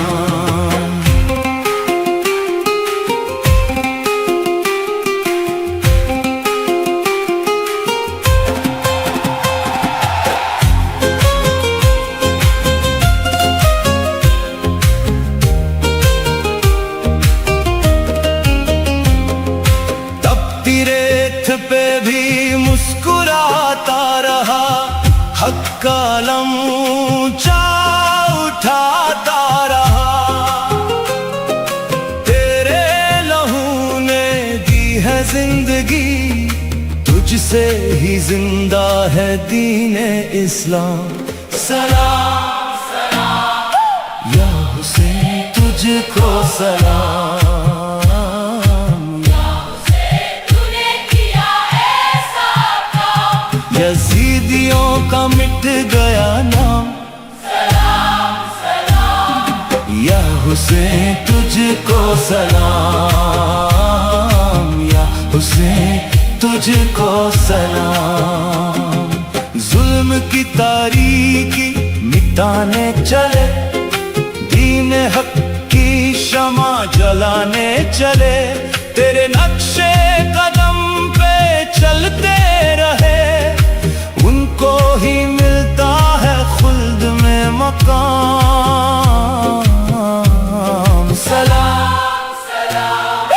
پہ بھی مسکراتا رہا، حق کا علم اونچا اٹھاتا رہا، تیرے لہو نے دی ہے زندگی، تجھ سے ہی زندہ ہے دین اسلام، سلام سلام، یا حسین تجھ کو سلام، یزیدیوں کا مٹ گیا نام، سلام سلام، یا حسین تجھ کو سلام، یا حسین تجھ کو سلام۔ ظلم کی تاریکی مٹانے چلے، دین حق کی شمع جلانے چلے، تیرے نقشے قدم پہ چلتے رہے، ان کو ہی ملتا ہے خلد میں مقام، سلام سلام،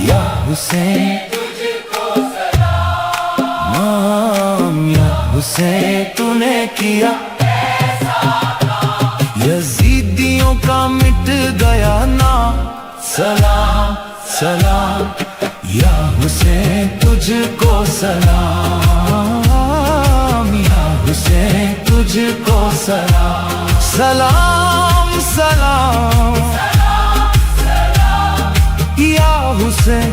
یا حسین تجھ کو سلام، یا حسین تو نے کیا ایسا کام، یزیدیوں کا مٹ گیا نام، سلام سلام، یا حسین تجھ کو سلام، یا حسین تجھ کو سلام، سلام سلام، یا حسین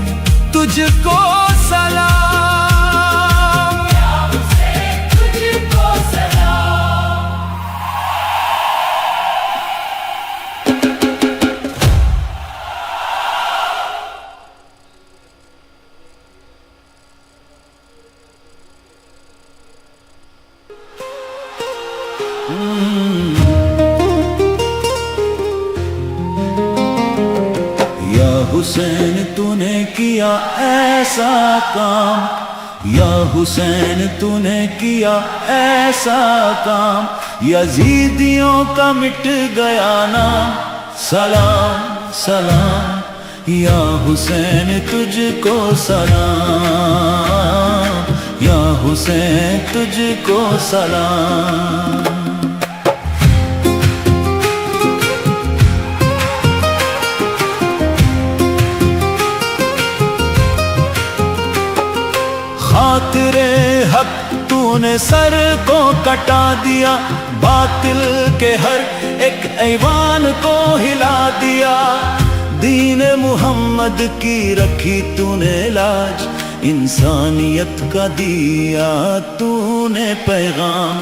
تجھ کو سلام، یا حسین تجھ کو سلام۔ یا حسین تو نے کیا ایسا کام، یا حسین تو نے کیا ایسا کام، یزیدیوں کا مٹ گیا نام، سلام سلام، یا حسین تجھ کو سلام، یا حسین تجھ کو سلام۔ خاطر حق تو نے سر کو کٹا دیا، باطل کے ہر ایک ایوان کو ہلا دیا، دین محمد کی رکھی تو نے لاج، انسانیت کا دیا تو نے پیغام،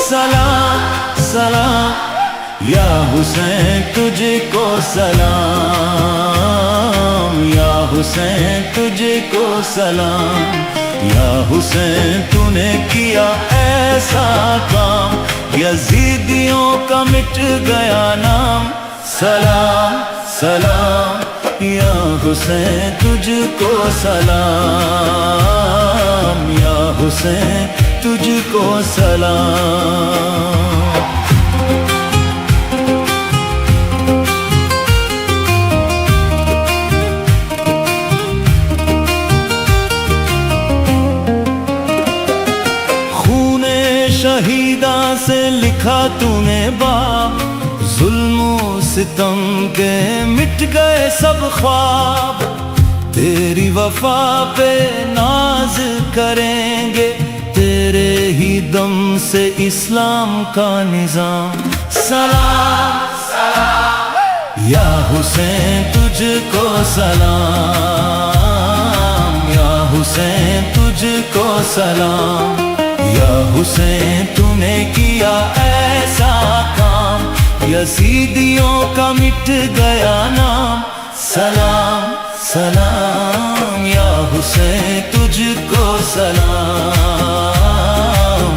سلام سلام، یا حسین تجھ کو سلام، یا حسین تجھ کو سلام، یا حسین تو نے کیا ایسا کام، یزیدیوں کا مٹ گیا نام، سلام سلام، یا حسین تجھ کو سلام، یا حسین تجھ کو سلام۔ شہیداں سے لکھا تو نے باب، ظلم و ستم کے مٹ گئے سب خواب، تیری وفا پہ ناز کریں گے، تیرے ہی دم سے اسلام کا نظام، سلام سلام، یا حسین تجھ کو سلام، یا حسین تجھ کو سلام، یا حسین تو نے کیا ایسا کام، یزیدیوں کا مٹ گیا نام، سلام سلام، یا حسین تجھ کو سلام،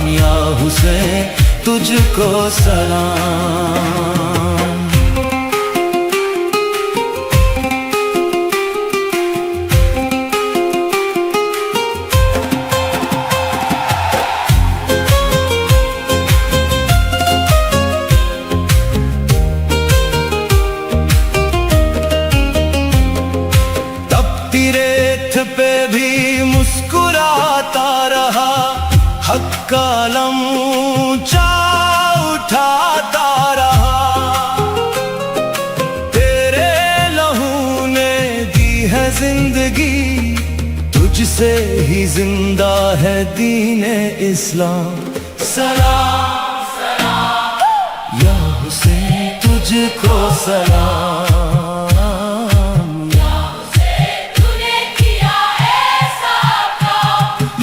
یا حسین تجھ کو سلام۔ پہ بھی مسکراتا رہا، حق کا علم اونچا اٹھاتا رہا، تیرے لہو نے دی ہے زندگی، تجھ سے ہی زندہ ہے دین اسلام، سلام سلام، یا حسین تجھ کو سلام،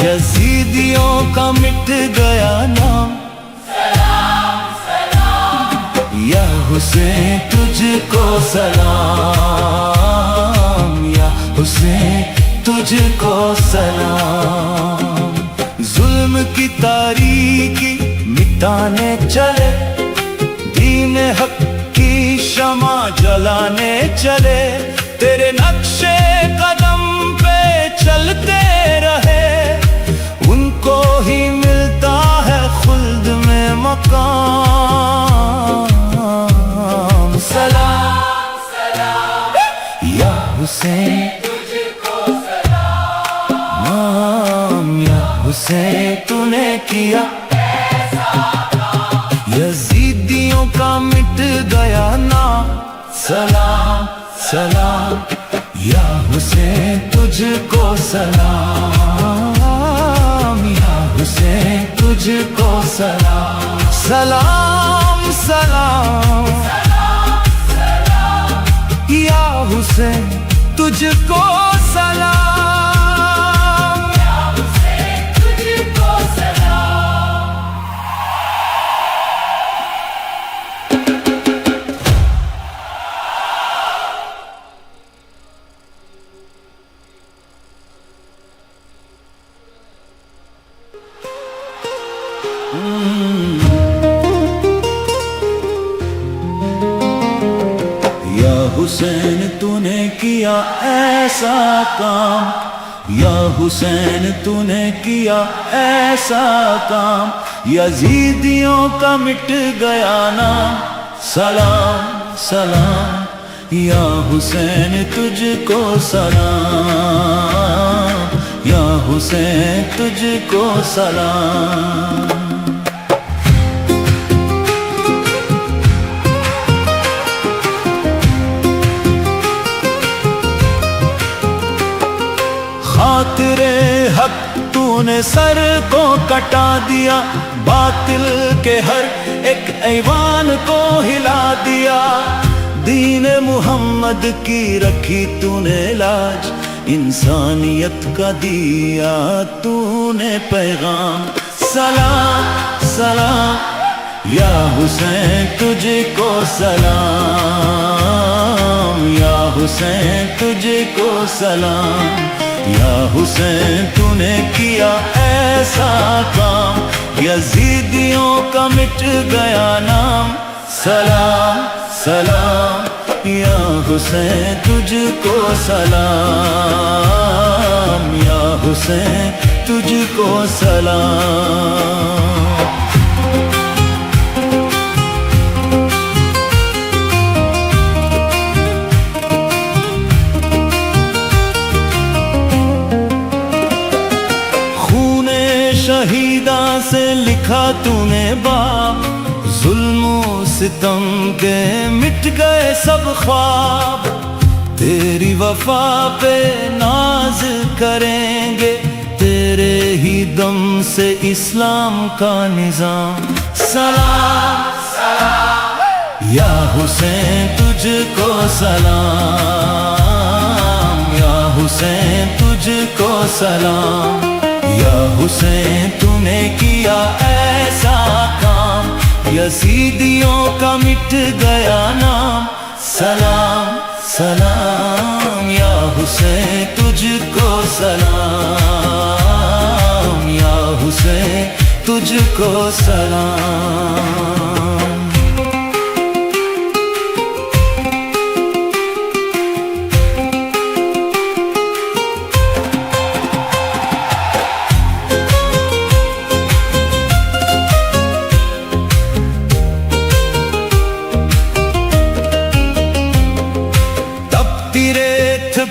یزیدیوں کا مٹ گیا نام، سلام سلام، یا حسین تجھ کو سلام، یا حسین تجھ کو سلام، ظلم کی تاریکی مٹانے چلے، دین حق کی شمع جلانے چلے، تیرے نقش قدم پہ چلتے رہے، ان کو ہی ملتا ہے خلد میں مقام، سلام سلام، یا حسین تجھ کو سلام، یا حسین تو نے کیا ایسا کام، یزیدیوں کا مٹ گیا نام، سلام سلام، یا حسین تجھ کو سلام، یا حسین تجھ کو سلام، سلام سلام، یا حسین تجھ کو سلام، یا حسین تجھ کو سلام۔ یا حسین تو نے کیا ایسا کام، یا حسین تو نے کیا ایسا کام، یزیدیوں کا مٹ گیا نام، سلام سلام، یا حسین تجھ کو سلام، یا حسین تجھ کو سلام۔ خاطر حق تو نے سر کو کٹا دیا، باطل کے ہر ایک ایوان کو ہلا دیا، دین محمد کی رکھی تو نے لاج، انسانیت کا دیا تو نے پیغام، سلام سلام، یا حسین تجھ کو سلام، یا حسین تجھ کو سلام، یا حسین تو نے کیا ایسا کام، یزیدیوں کا مٹ گیا نام، سلام سلام، یا حسین تجھ کو سلام، یا حسین تجھ کو سلام۔ شہیداں سے لکھا تو نے باب، ظلم و ستم کے مٹ گئے سب خواب، تیری وفا پہ ناز کریں گے، تیرے ہی دم سے اسلام کا نظام، سلام سلام، یا حسین تجھ کو سلام، یا حسین تجھ کو سلام، یا حسین تو نے کیا ایسا کام، یزیدیوں کا مٹ گیا نام، سلام سلام، یا حسین تجھ کو سلام، یا حسین تجھ کو سلام۔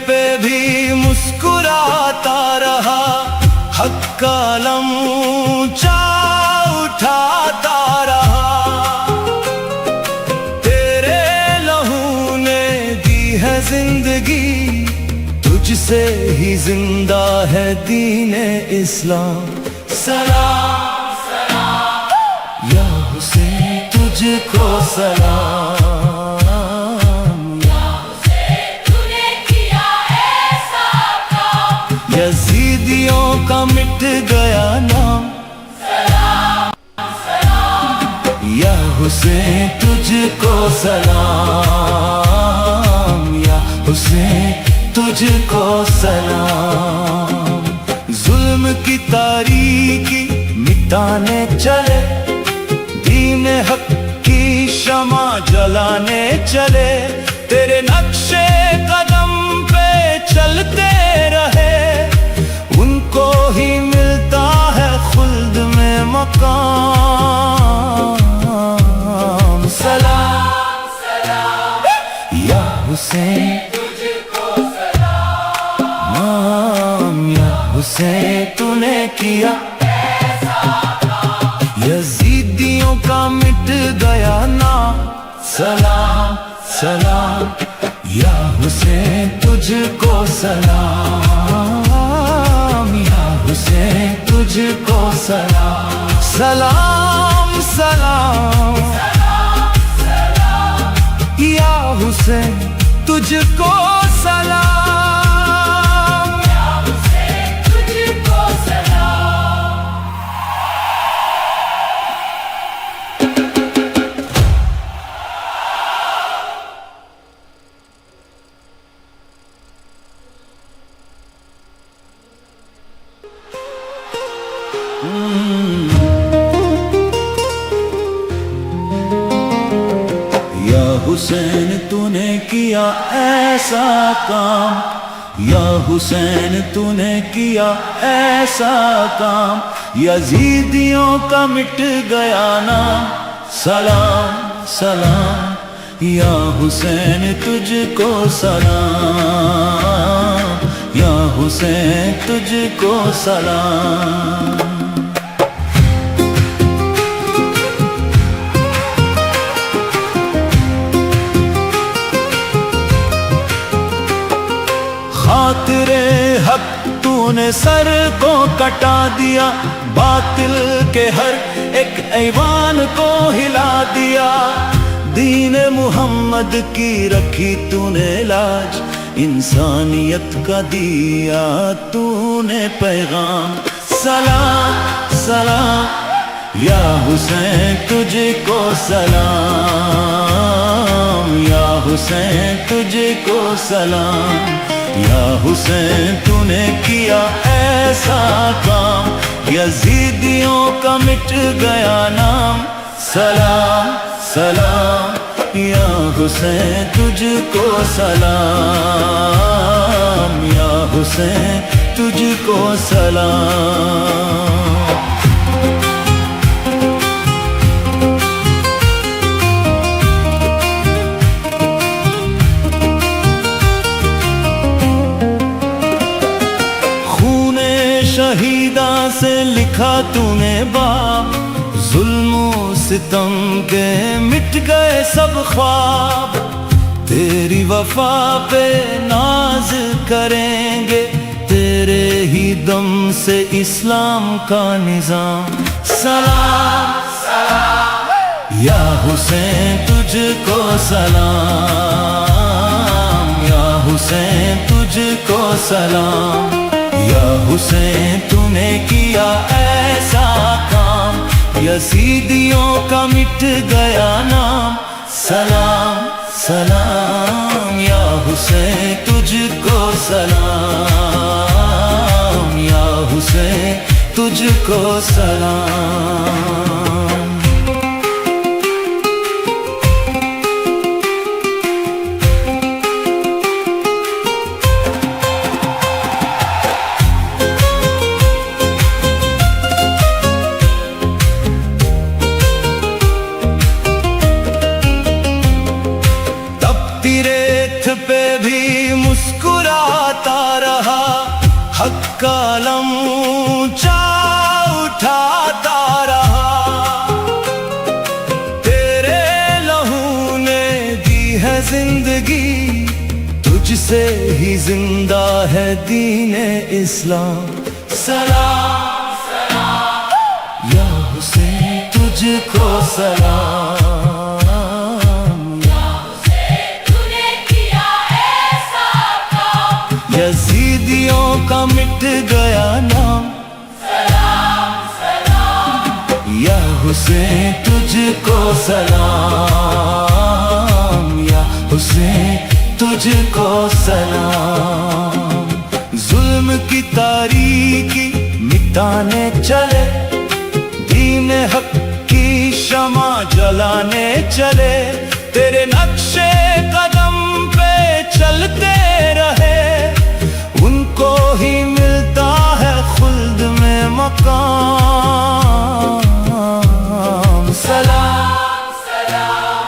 پہ بھی مسکراتا رہا، حق کا علم اونچا اٹھاتا رہا، تیرے لہو نے دی ہے زندگی، تجھ سے ہی زندہ ہے دین اسلام، سلام سلام، یا حسین تجھ کو سلام، یزیدیوں کا مٹ گیا نام، سلام سلام، یا حسین تجھ کو سلام، یا حسین تجھ کو سلام، ظلم کی تاریکی مٹانے چلے، دین حق کی شمع جلانے چلے، تیرے نقشے قدم پہ چلتے رہے، ان کو ہی ملتا ہے خلد میں مقام، سلام سلام، یا حسین تجھ کو سلام، یا حسین تو نے کیا ایسا کام، یزیدیوں کا مٹ گیا نام، سلام سلام، یا حسین تجھ کو سلام، یا حسین تجھ کو سلام، سلام سلام، یا حسین تجھ کو سلام، یا حسین تجھ کو سلام۔ یا حسین تو نے کیا ایسا کام، یا حسین تو نے کیا ایسا کام، یزیدیوں کا مٹ گیا نام، سلام سلام، یا حسین تجھ کو سلام، یا حسین تجھ کو سلام۔ خاطر حق تو نے سر کو کٹا دیا، باطل کے ہر ایک ایوان کو ہلا دیا، دین محمد کی رکھی تو نے لاج، انسانیت کا دیا تو نے پیغام، سلام سلام، یا حسین تجھ کو سلام، یا حسین تجھ کو سلام، یا حسین تو نے کیا ایسا کام، یزیدیوں کا مٹ گیا نام، سلام سلام، یا حسین تجھ کو سلام، یا حسین تجھ کو سلام۔ شہیداں سے لکھا تو نے باب، ظلم و ستم کے مٹ گئے سب خواب، تیری وفا پہ ناز کریں گے، تیرے ہی دم سے اسلام کا نظام، سلام سلام، یا حسین تجھ کو سلام، یا حسین تجھ کو سلام، یا حسین تو نے کیا ایسا کام، یزیدیوں کا مٹ گیا نام، سلام سلام، یا حسین تجھ کو سلام، یا حسین تجھ کو سلام۔ پہ بھی مسکراتا رہا، حق کا علم اونچا اٹھاتا رہا، تیرے لہو نے دی ہے زندگی، تجھ سے ہی زندہ ہے دین اسلام، سلام سلام، یا حسین تجھ کو سلام، یزیدیوں کا مٹ گیا نام، سلام سلام، یا حسین تجھ کو سلام، یا حسین تجھ کو سلام، ظلم کی تاریکی مٹانے چلے، دین حق کی شمع جلانے چلے، تیرے نقشے قدم پہ چلتے رہے، ان کو ہی ملتا ہے خلد میں مقام، سلام سلام،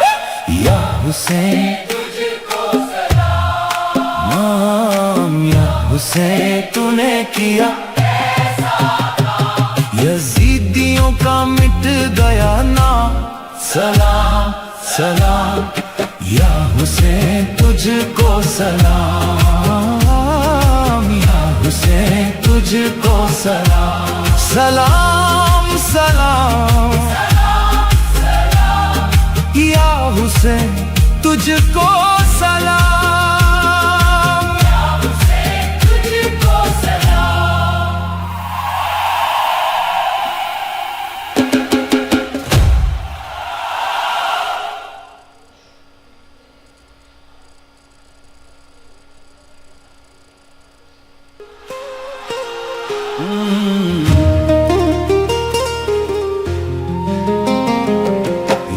یا حسین تجھ کو سلام، یا حسین تو نے کیا ایسا کام، یزیدیوں کا مٹ گیا نام، سلام سلام، یا حسین تجھ کو سلام، یا حسین تجھ کو سلام، سلام سلام، یا حسین تجھ کو سلام، یا حسین تجھ کو سلام۔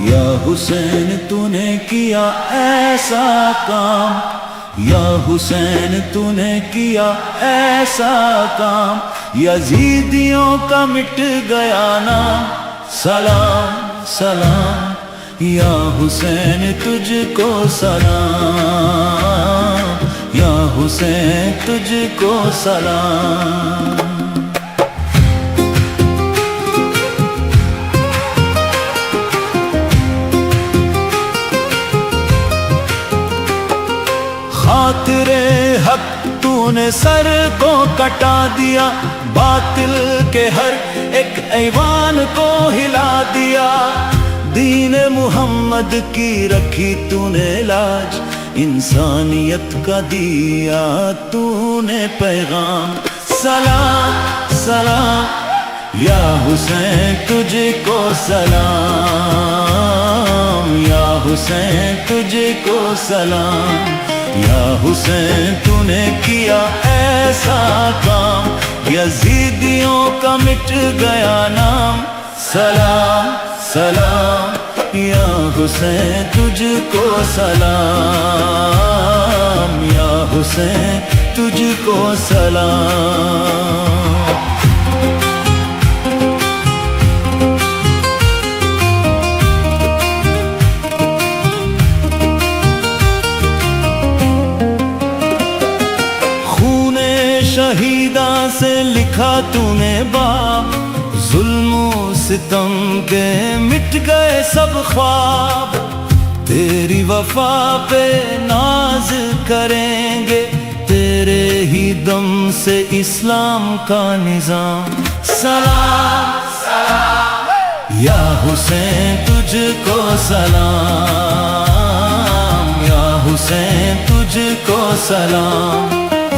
یا حسین تو نے کیا ایسا کام، یا حسین تو نے کیا ایسا کام، یزیدیوں کا مٹ گیا نام، سلام سلام، یا حسین تجھ کو سلام، یا حسین تجھ کو سلام۔ خاطر حق تو نے سر کو کٹا دیا، باطل کے ہر ایک ایوان کو ہلا دیا، دین محمد کی رکھی تو نے لاج، انسانیت کا دیا تو نے پیغام، سلام سلام، یا حسین تجھ کو سلام، یا حسین تجھ کو سلام، یا حسین تو نے کیا ایسا کام، یزیدیوں کا مٹ گیا نام، سلام سلام، یا حسین تجھ کو سلام، یا حسین تجھ کو سلام۔ شہیداں سے لکھا تو نے باب، ظلم و ستم کے مٹ گئے سب خواب، تیری وفا پہ ناز کریں گے، تیرے ہی دم سے اسلام کا نظام، سلام سلام، یا حسین تجھ کو سلام، یا حسین تجھ کو سلام،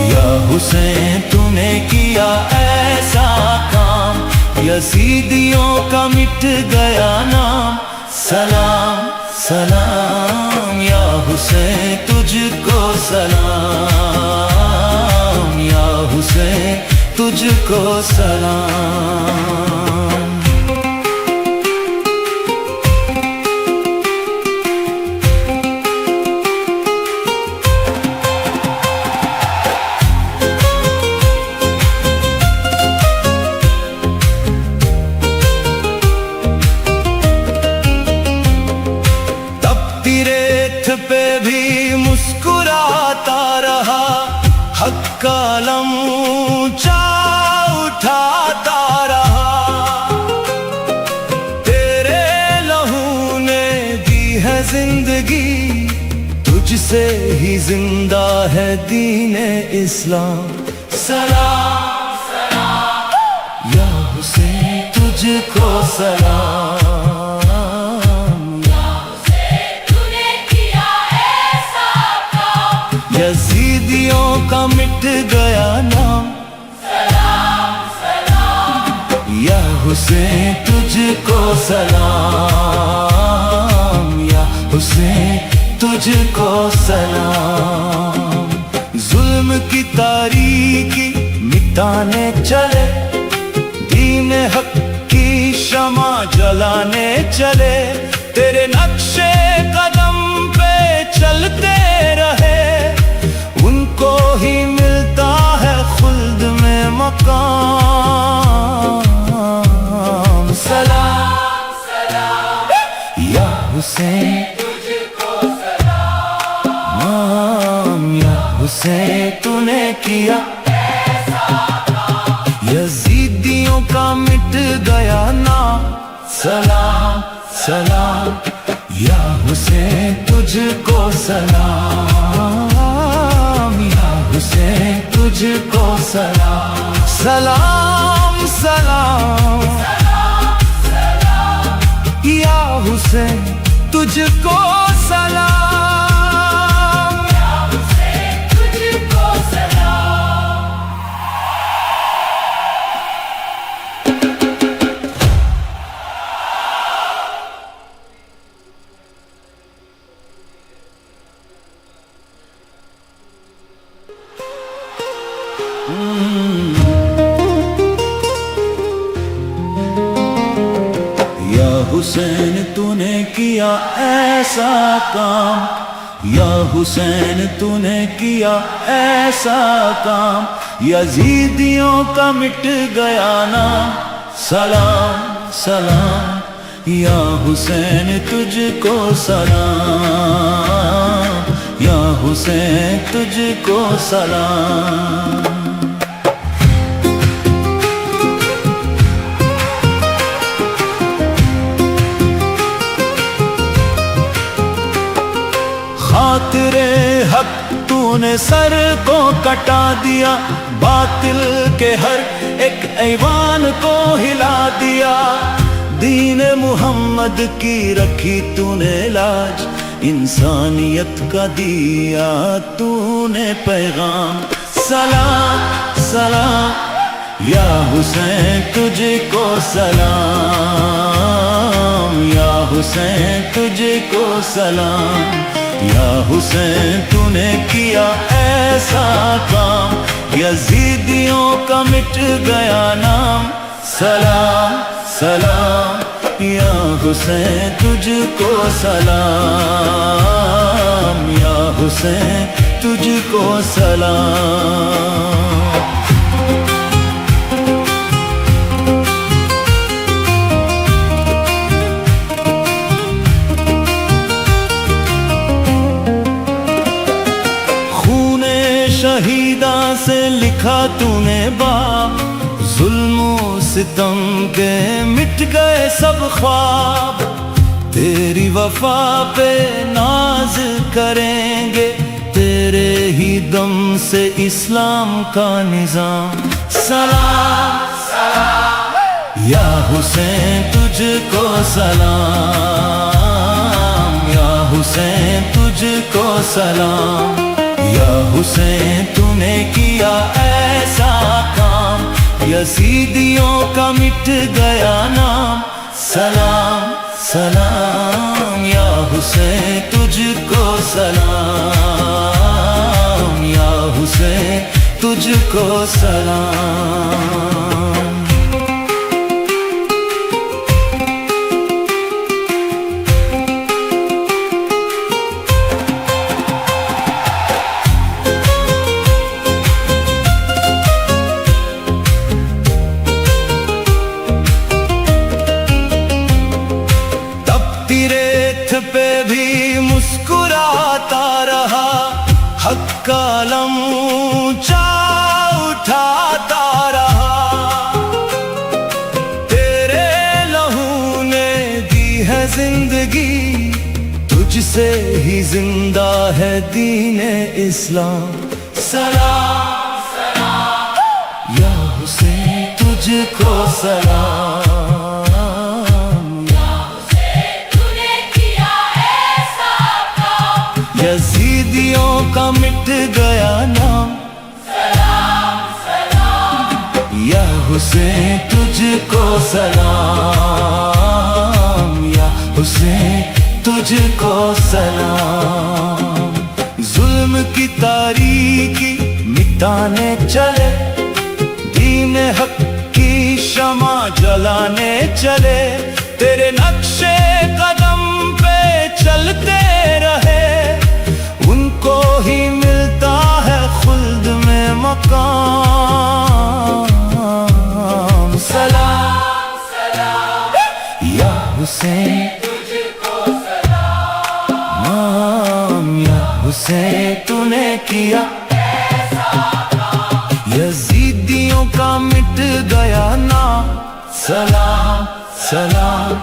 یا حسین تو نے کیا ایسا کام، یزیدیوں کا مٹ گیا نام، سلام سلام، یا حسین تجھ کو سلام، یا حسین تجھ کو سلام۔ پہ بھی مسکراتا رہا، حق کا علم اونچا اٹھاتا رہا، تیرے لہو نے دی ہے زندگی، تجھ سے ہی زندہ ہے دین اسلام، سلام سلام، یا حسین تجھ کو سلام، یزیدیوں کا مٹ گیا نام، سلام سلام، یا حسین تجھ کو سلام، یا حسین تجھ کو سلام، ظلم کی تاریکی مٹانے چلے، دین حق کی شمع جلانے چلے، تیرے نقشے قدم پہ چلتے رہے، ان کو ہی ملتا ہے خلد میں مقام، سلام سلام، یا حسین تجھ کو سلام، یا حسین تو نے کیا ایسا کام، یزیدیوں کا مٹ گیا نام، سلام سلام، یا حسین تجھ کو سلام، یا حسین تجھ کو سلام، سلام سلام، یا حسین تجھ کو سلام، یا حسین تجھ کو سلام۔ یا حسین تو نے کیا ایسا کام، یا حسین تو نے کیا ایسا کام، یزیدیوں کا مٹ گیا نام، سلام سلام، یا حسین تجھ کو سلام، یا حسین تجھ کو سلام۔ خاطر حق تو نے سر کو کٹا دیا، باطل کے ہر ایک ایوان کو ہلا دیا، دین محمد کی رکھی تو نے لاج، انسانیت کا دیا تو نے پیغام، سلام سلام، یا حسین تجھ کو سلام، یا حسین تجھ کو سلام، یا حسین تو نے کیا ایسا کام، یزیدیوں کا مٹ گیا نام، سلام سلام، یا حسین تجھ کو سلام، یا حسین تجھ کو سلام۔ شہیداں سے لکھا تو نے باب، ظلم و ستم کے مٹ گئے سب خواب، تیری وفا پہ ناز کریں گے، تیرے ہی دم سے اسلام کا نظام، سلام سلام، یا حسین تجھ کو سلام، یا حسین تجھ کو سلام، یا حسین تو نے کیا ایسا کام، یزیدیوں کا مٹ گیا نام، سلام سلام، یا حسین تجھ کو سلام، یا حسین تجھ کو سلام۔ پہ بھی مسکراتا رہا، حق کا علم اونچا اٹھاتا رہا، تیرے لہو نے دی ہے زندگی، تجھ سے ہی زندہ ہے دین اسلام، سلام سلام، یا حسین تجھ کو سلام، یزیدیوں کا مٹ گیا نام، سلام سلام، یا حسین تجھ کو سلام، یا حسین تجھ کو سلام۔ ظلم کی تاریکی مٹانے چلے، دین حق کی شمع جلانے چلے، تیرے نقشے قدم پہ چلتے رہے، ان کو ہی ملتا ہے خلد میں مقام، سلام سلام، یا حسین تجھ کو سلام، یا حسین تو نے کیا ایسا کام، یزیدیوں کا مٹ گیا نام، سلام سلام،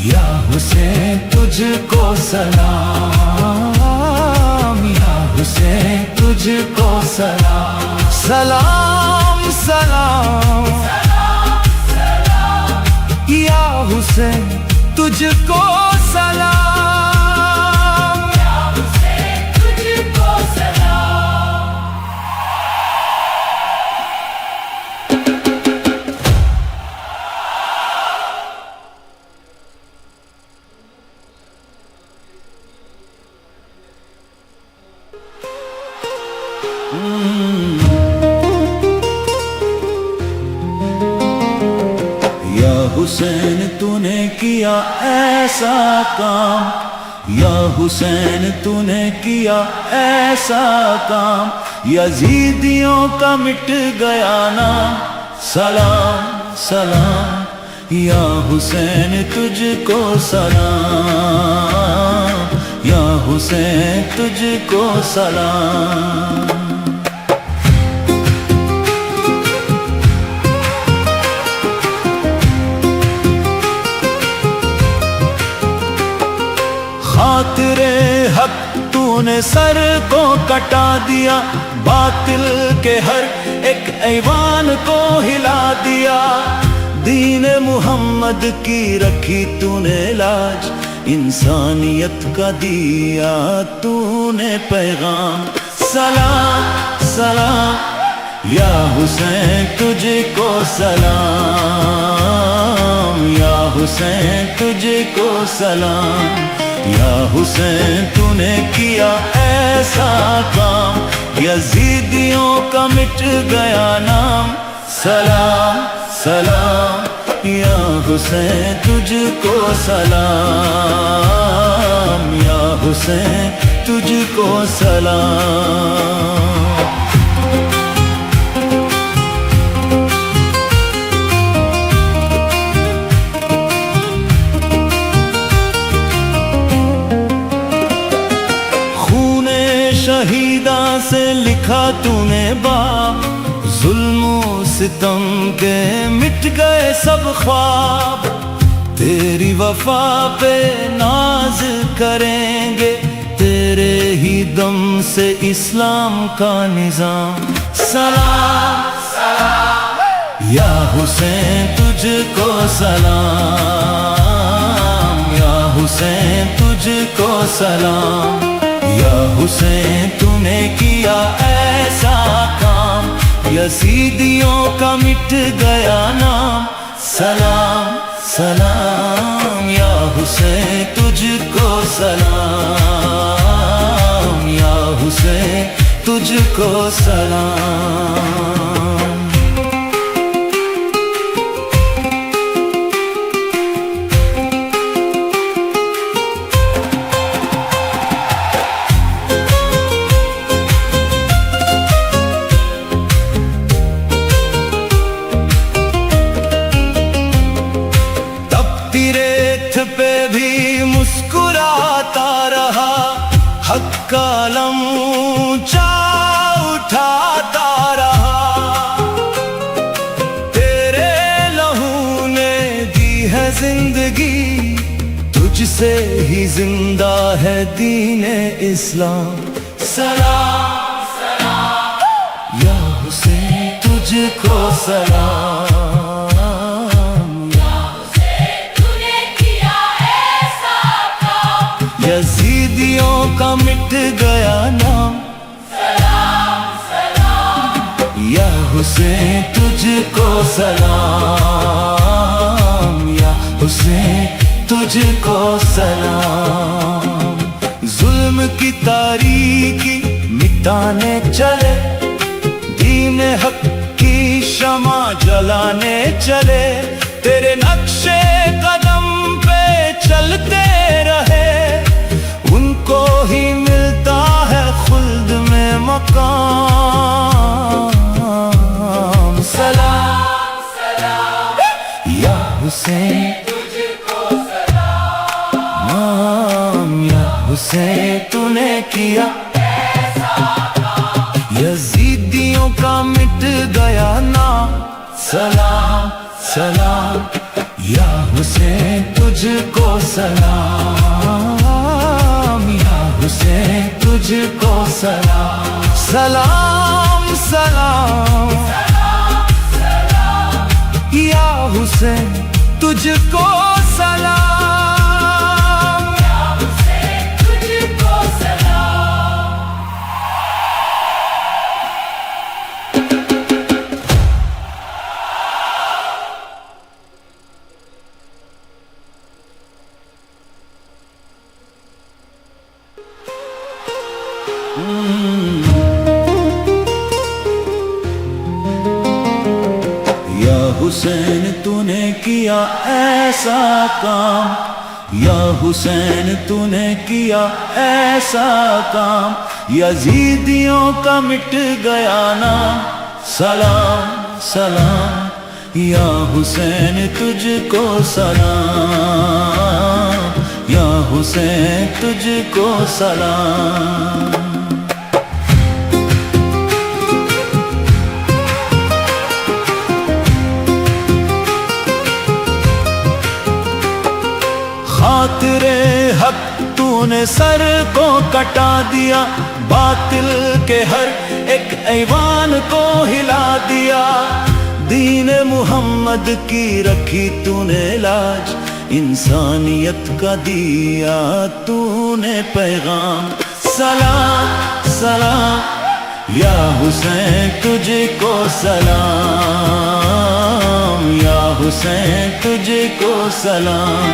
یا حسین تجھ کو سلام، یا حسین تجھ کو سلام، سلام سلام، یا حسین تجھ کو سلام، یا حسین تجھ کو سلام۔ یا حسین تو نے کیا ایسا کام، یا حسین تو نے کیا ایسا کام، یزیدیوں کا مٹ گیا نام، سلام سلام، یا حسین تجھ کو سلام، یا حسین تجھ کو سلام۔ خاطر حق تو نے سر کو کٹا دیا، باطل کے ہر ایک ایوان کو ہلا دیا، دین محمد کی رکھی تو نے لاج، انسانیت کا دیا تو نے پیغام، سلام سلام، یا حسین تجھ کو سلام، یا حسین تجھ کو سلام، یا حسین تو نے کیا ایسا کام، یزیدیوں کا مٹ گیا نام، سلام سلام، یا حسین تجھ کو سلام، یا حسین تجھ کو سلام۔ شہیداں سے لکھا تو نے باب، ظلم و ستم کے مٹ گئے سب خواب، تیری وفا پہ ناز کریں گے، تیرے ہی دم سے اسلام کا نظام، سلام سلام، یا حسین تجھ کو سلام، یا حسین تجھ کو سلام، یا حسین تو نے کیا ایسا کام، یزیدیوں کا مٹ گیا نام، سلام سلام، یا حسین تجھ کو سلام، یا حسین تجھ کو سلام۔ پہ بھی مسکراتا رہا، حق کا علم اونچا اٹھاتا رہا، تیرے لہو نے دی ہے زندگی، تجھ سے ہی زندہ ہے دین اسلام، سلام سلام، یا حسین تجھ کو سلام، یزیدیوں کا مٹ گیا نام، سلام سلام، یا حسین تجھ کو سلام، یا حسین تجھ کو سلام۔ ظلم کی تاریکی مٹانے چلے، دین حق کی شمع جلانے چلے، تیرے نقشے قدم پہ چلتے رہے، ان کو ہی ملتا ہے خلد میں مقام، سلام سلام، یا حسین تجھ کو سلام، یا حسین تو نے کیا ایسا کام، یزیدیوں کا مٹ گیا نام، سلام سلام، یا حسین تجھ کو سلام، یا حسین تجھ کو سلام، سلام سلام، یا حسین تجھ کو سلام، یا حسین تجھ کو سلام۔ یا حسین تو نے کیا ایسا کام، یا حسین تو نے کیا ایسا کام، یزیدیوں کا مٹ گیا نام، سلام سلام، یا حسین تجھ کو سلام، یا حسین تجھ کو سلام۔ خاطر حق تو نے سر کو کٹا دیا، باطل کے ہر ایک ایوان کو ہلا دیا، دین محمد کی رکھی تو نے لاج، انسانیت کا دیا تو نے پیغام، سلام سلام، یا حسین تجھ کو سلام، یا حسین تجھ کو سلام،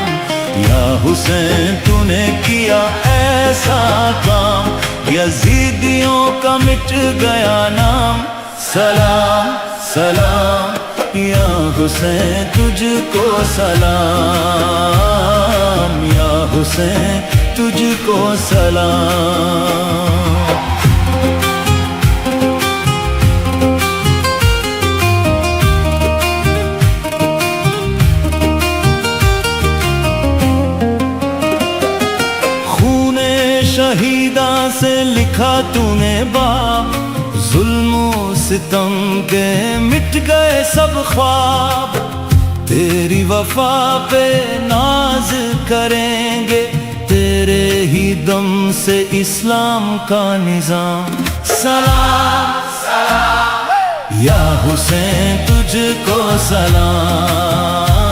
یا حسین تو نے کیا ایسا کام، یزیدیوں کا مٹ گیا نام، سلام سلام، یا حسین تجھ کو سلام، یا حسین تجھ کو سلام۔ شہیداں سے لکھا تو نے باب، ظلم و ستم کے مٹ گئے سب خواب، تیری وفا پہ ناز کریں گے، تیرے ہی دم سے اسلام کا نظام، سلام سلام، یا حسین تجھ کو سلام،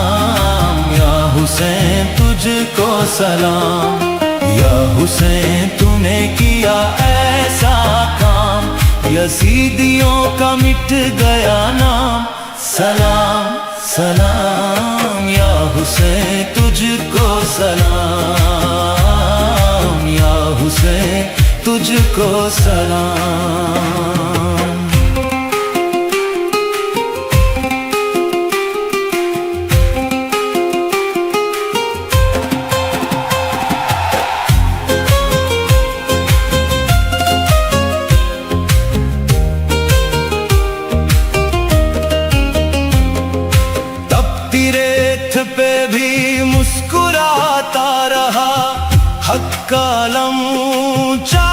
یا حسین تجھ کو سلام، یا حسین تو نے کیا ایسا کام، یزیدیوں کا مٹ گیا نام، سلام سلام، یا حسین تجھ کو سلام، یا حسین تجھ کو سلام۔ پہ بھی مسکراتا رہا، حق کا علم اونچا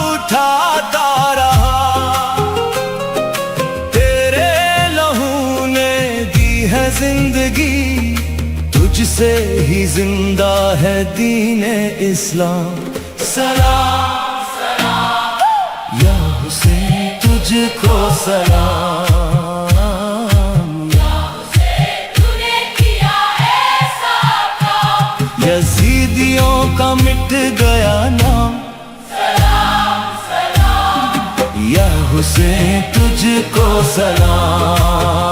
اٹھاتا رہا، تیرے لہو نے دی ہے زندگی، تجھ سے ہی زندہ ہے دین اسلام، سلام سلام، یا حسین تجھ کو سلام، یزیدیوں کا مٹ گیا نام، سلام سلام، یا حسین تجھ کو سلام،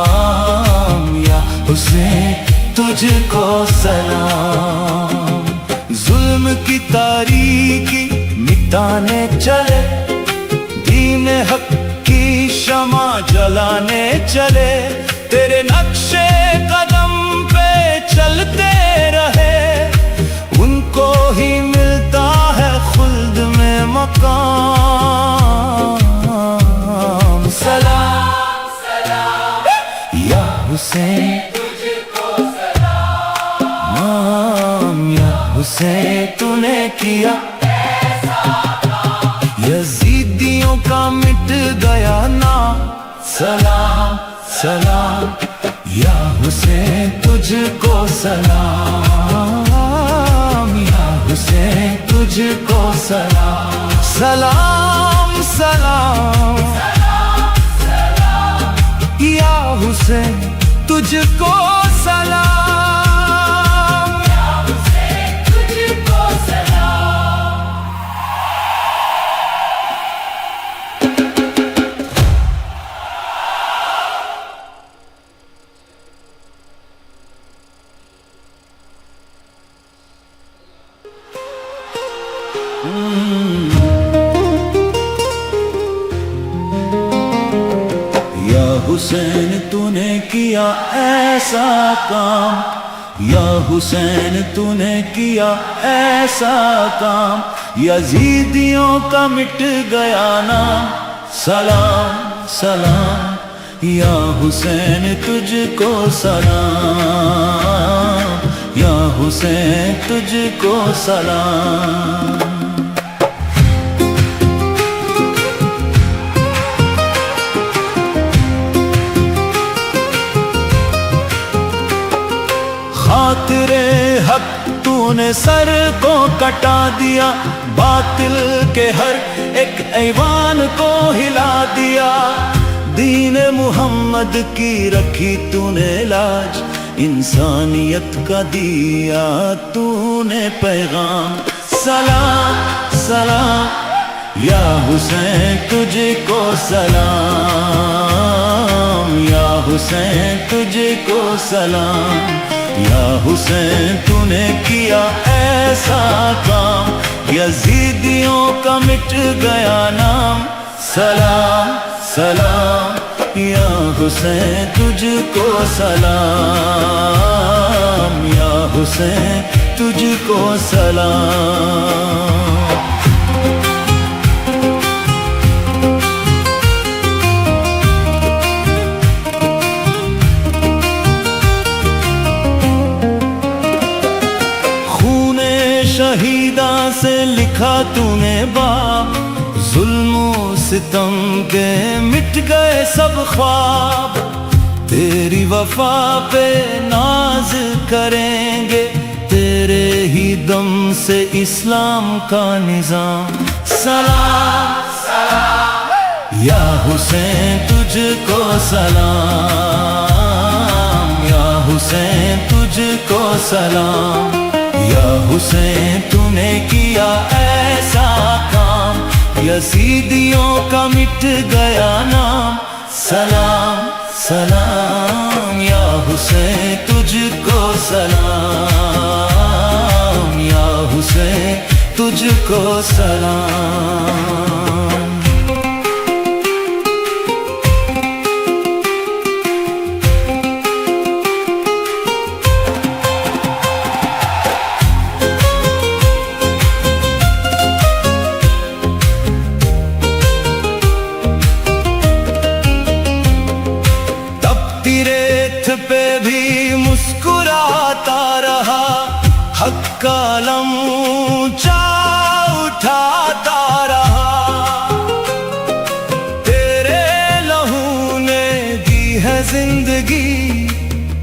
یا حسین تجھ کو سلام۔ ظلم کی تاریکی مٹانے چلے، دین حق کی شمع جلانے چلے، تیرے نقش قدم پہ چلتے رہے، ان کو ہی ملتا ہے خلد میں مقام، سلام سلام، یا حسین تجھ کو سلام، یا حسین تو نے کیا ایسا کام، یزیدیوں کا مٹ گیا نام، سلام سلام، یا حسین تجھ کو سلام، یا حسین تجھ کو سلام، سلام سلام، یا حسین تجھ کو سلام، یا حسین تجھ کو سلام۔ یا حسین تو نے کیا ایسا کام، یا حسین تو نے کیا ایسا کام، یزیدیوں کا مٹ گیا نام، سلام سلام، یا حسین تجھ کو سلام، یا حسین تجھ کو سلام۔ خاطر حق تو نے سر کو کٹا دیا، باطل کے ہر ایک ایوان کو ہلا دیا، دین محمد کی رکھی تو نے لاج، انسانیت کا دیا تو نے پیغام، سلام سلام، یا حسین تجھ کو سلام، یا حسین تجھ کو سلام، یا حسین تو نے کیا ایسا کام، یزیدیوں کا مٹ گیا نام، سلام سلام، یا حسین تجھ کو سلام، یا حسین تجھ کو سلام۔ شہیداں سے لکھا تو نے باب، ظلم و ستم کے مٹ گئے سب خواب، تیری وفا پہ ناز کریں گے، تیرے ہی دم سے اسلام کا نظام، سلام سلام، یا حسین تجھ کو سلام، یا حسین تجھ کو سلام، یا حسین تو نے کیا ایسا کام، یزیدیوں کا مٹ گیا نام، سلام سلام، یا حسین تجھ کو سلام، یا حسین تجھ کو سلام۔ پہ بھی مسکراتا رہا، حق کا علم اونچا اٹھاتا رہا، تیرے لہو نے دی ہے زندگی،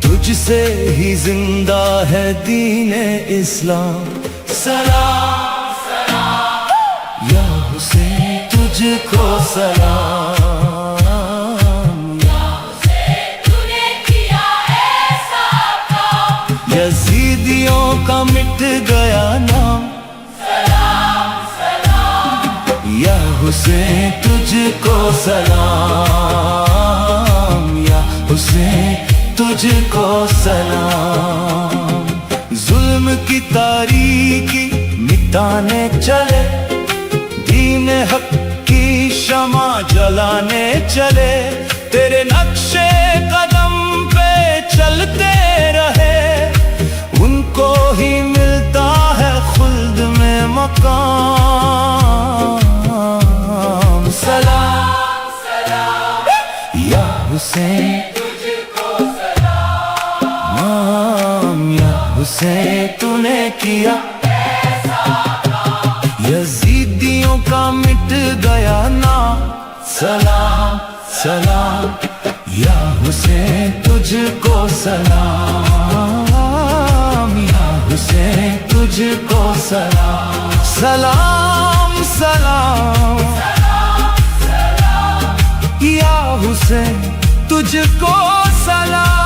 تجھ سے ہی زندہ ہے دین اسلام، سلام سلام، یا حسین تجھ کو سلام، یزیدیوں کا مٹ گیا نام، سلام سلام، یا حسین تجھ کو سلام، یا حسین تجھ کو سلام۔ ظلم کی تاریکی مٹانے چلے، دین حق کی شمع جلانے چلے، تیرے نقشے قدم پہ چلتے رہے، ان کو ہی ملتا ہے خلد میں مقام، سلام سلام، یا حسین تجھ کو سلام، یا حسین تو نے کیا ایسا کام، یزیدیوں کا مٹ گیا نام، سلام سلام، یا حسین تجھ کو سلام، یا حسین تجھ کو سلام، سلام سلام، یا حسین تجھ کو سلام۔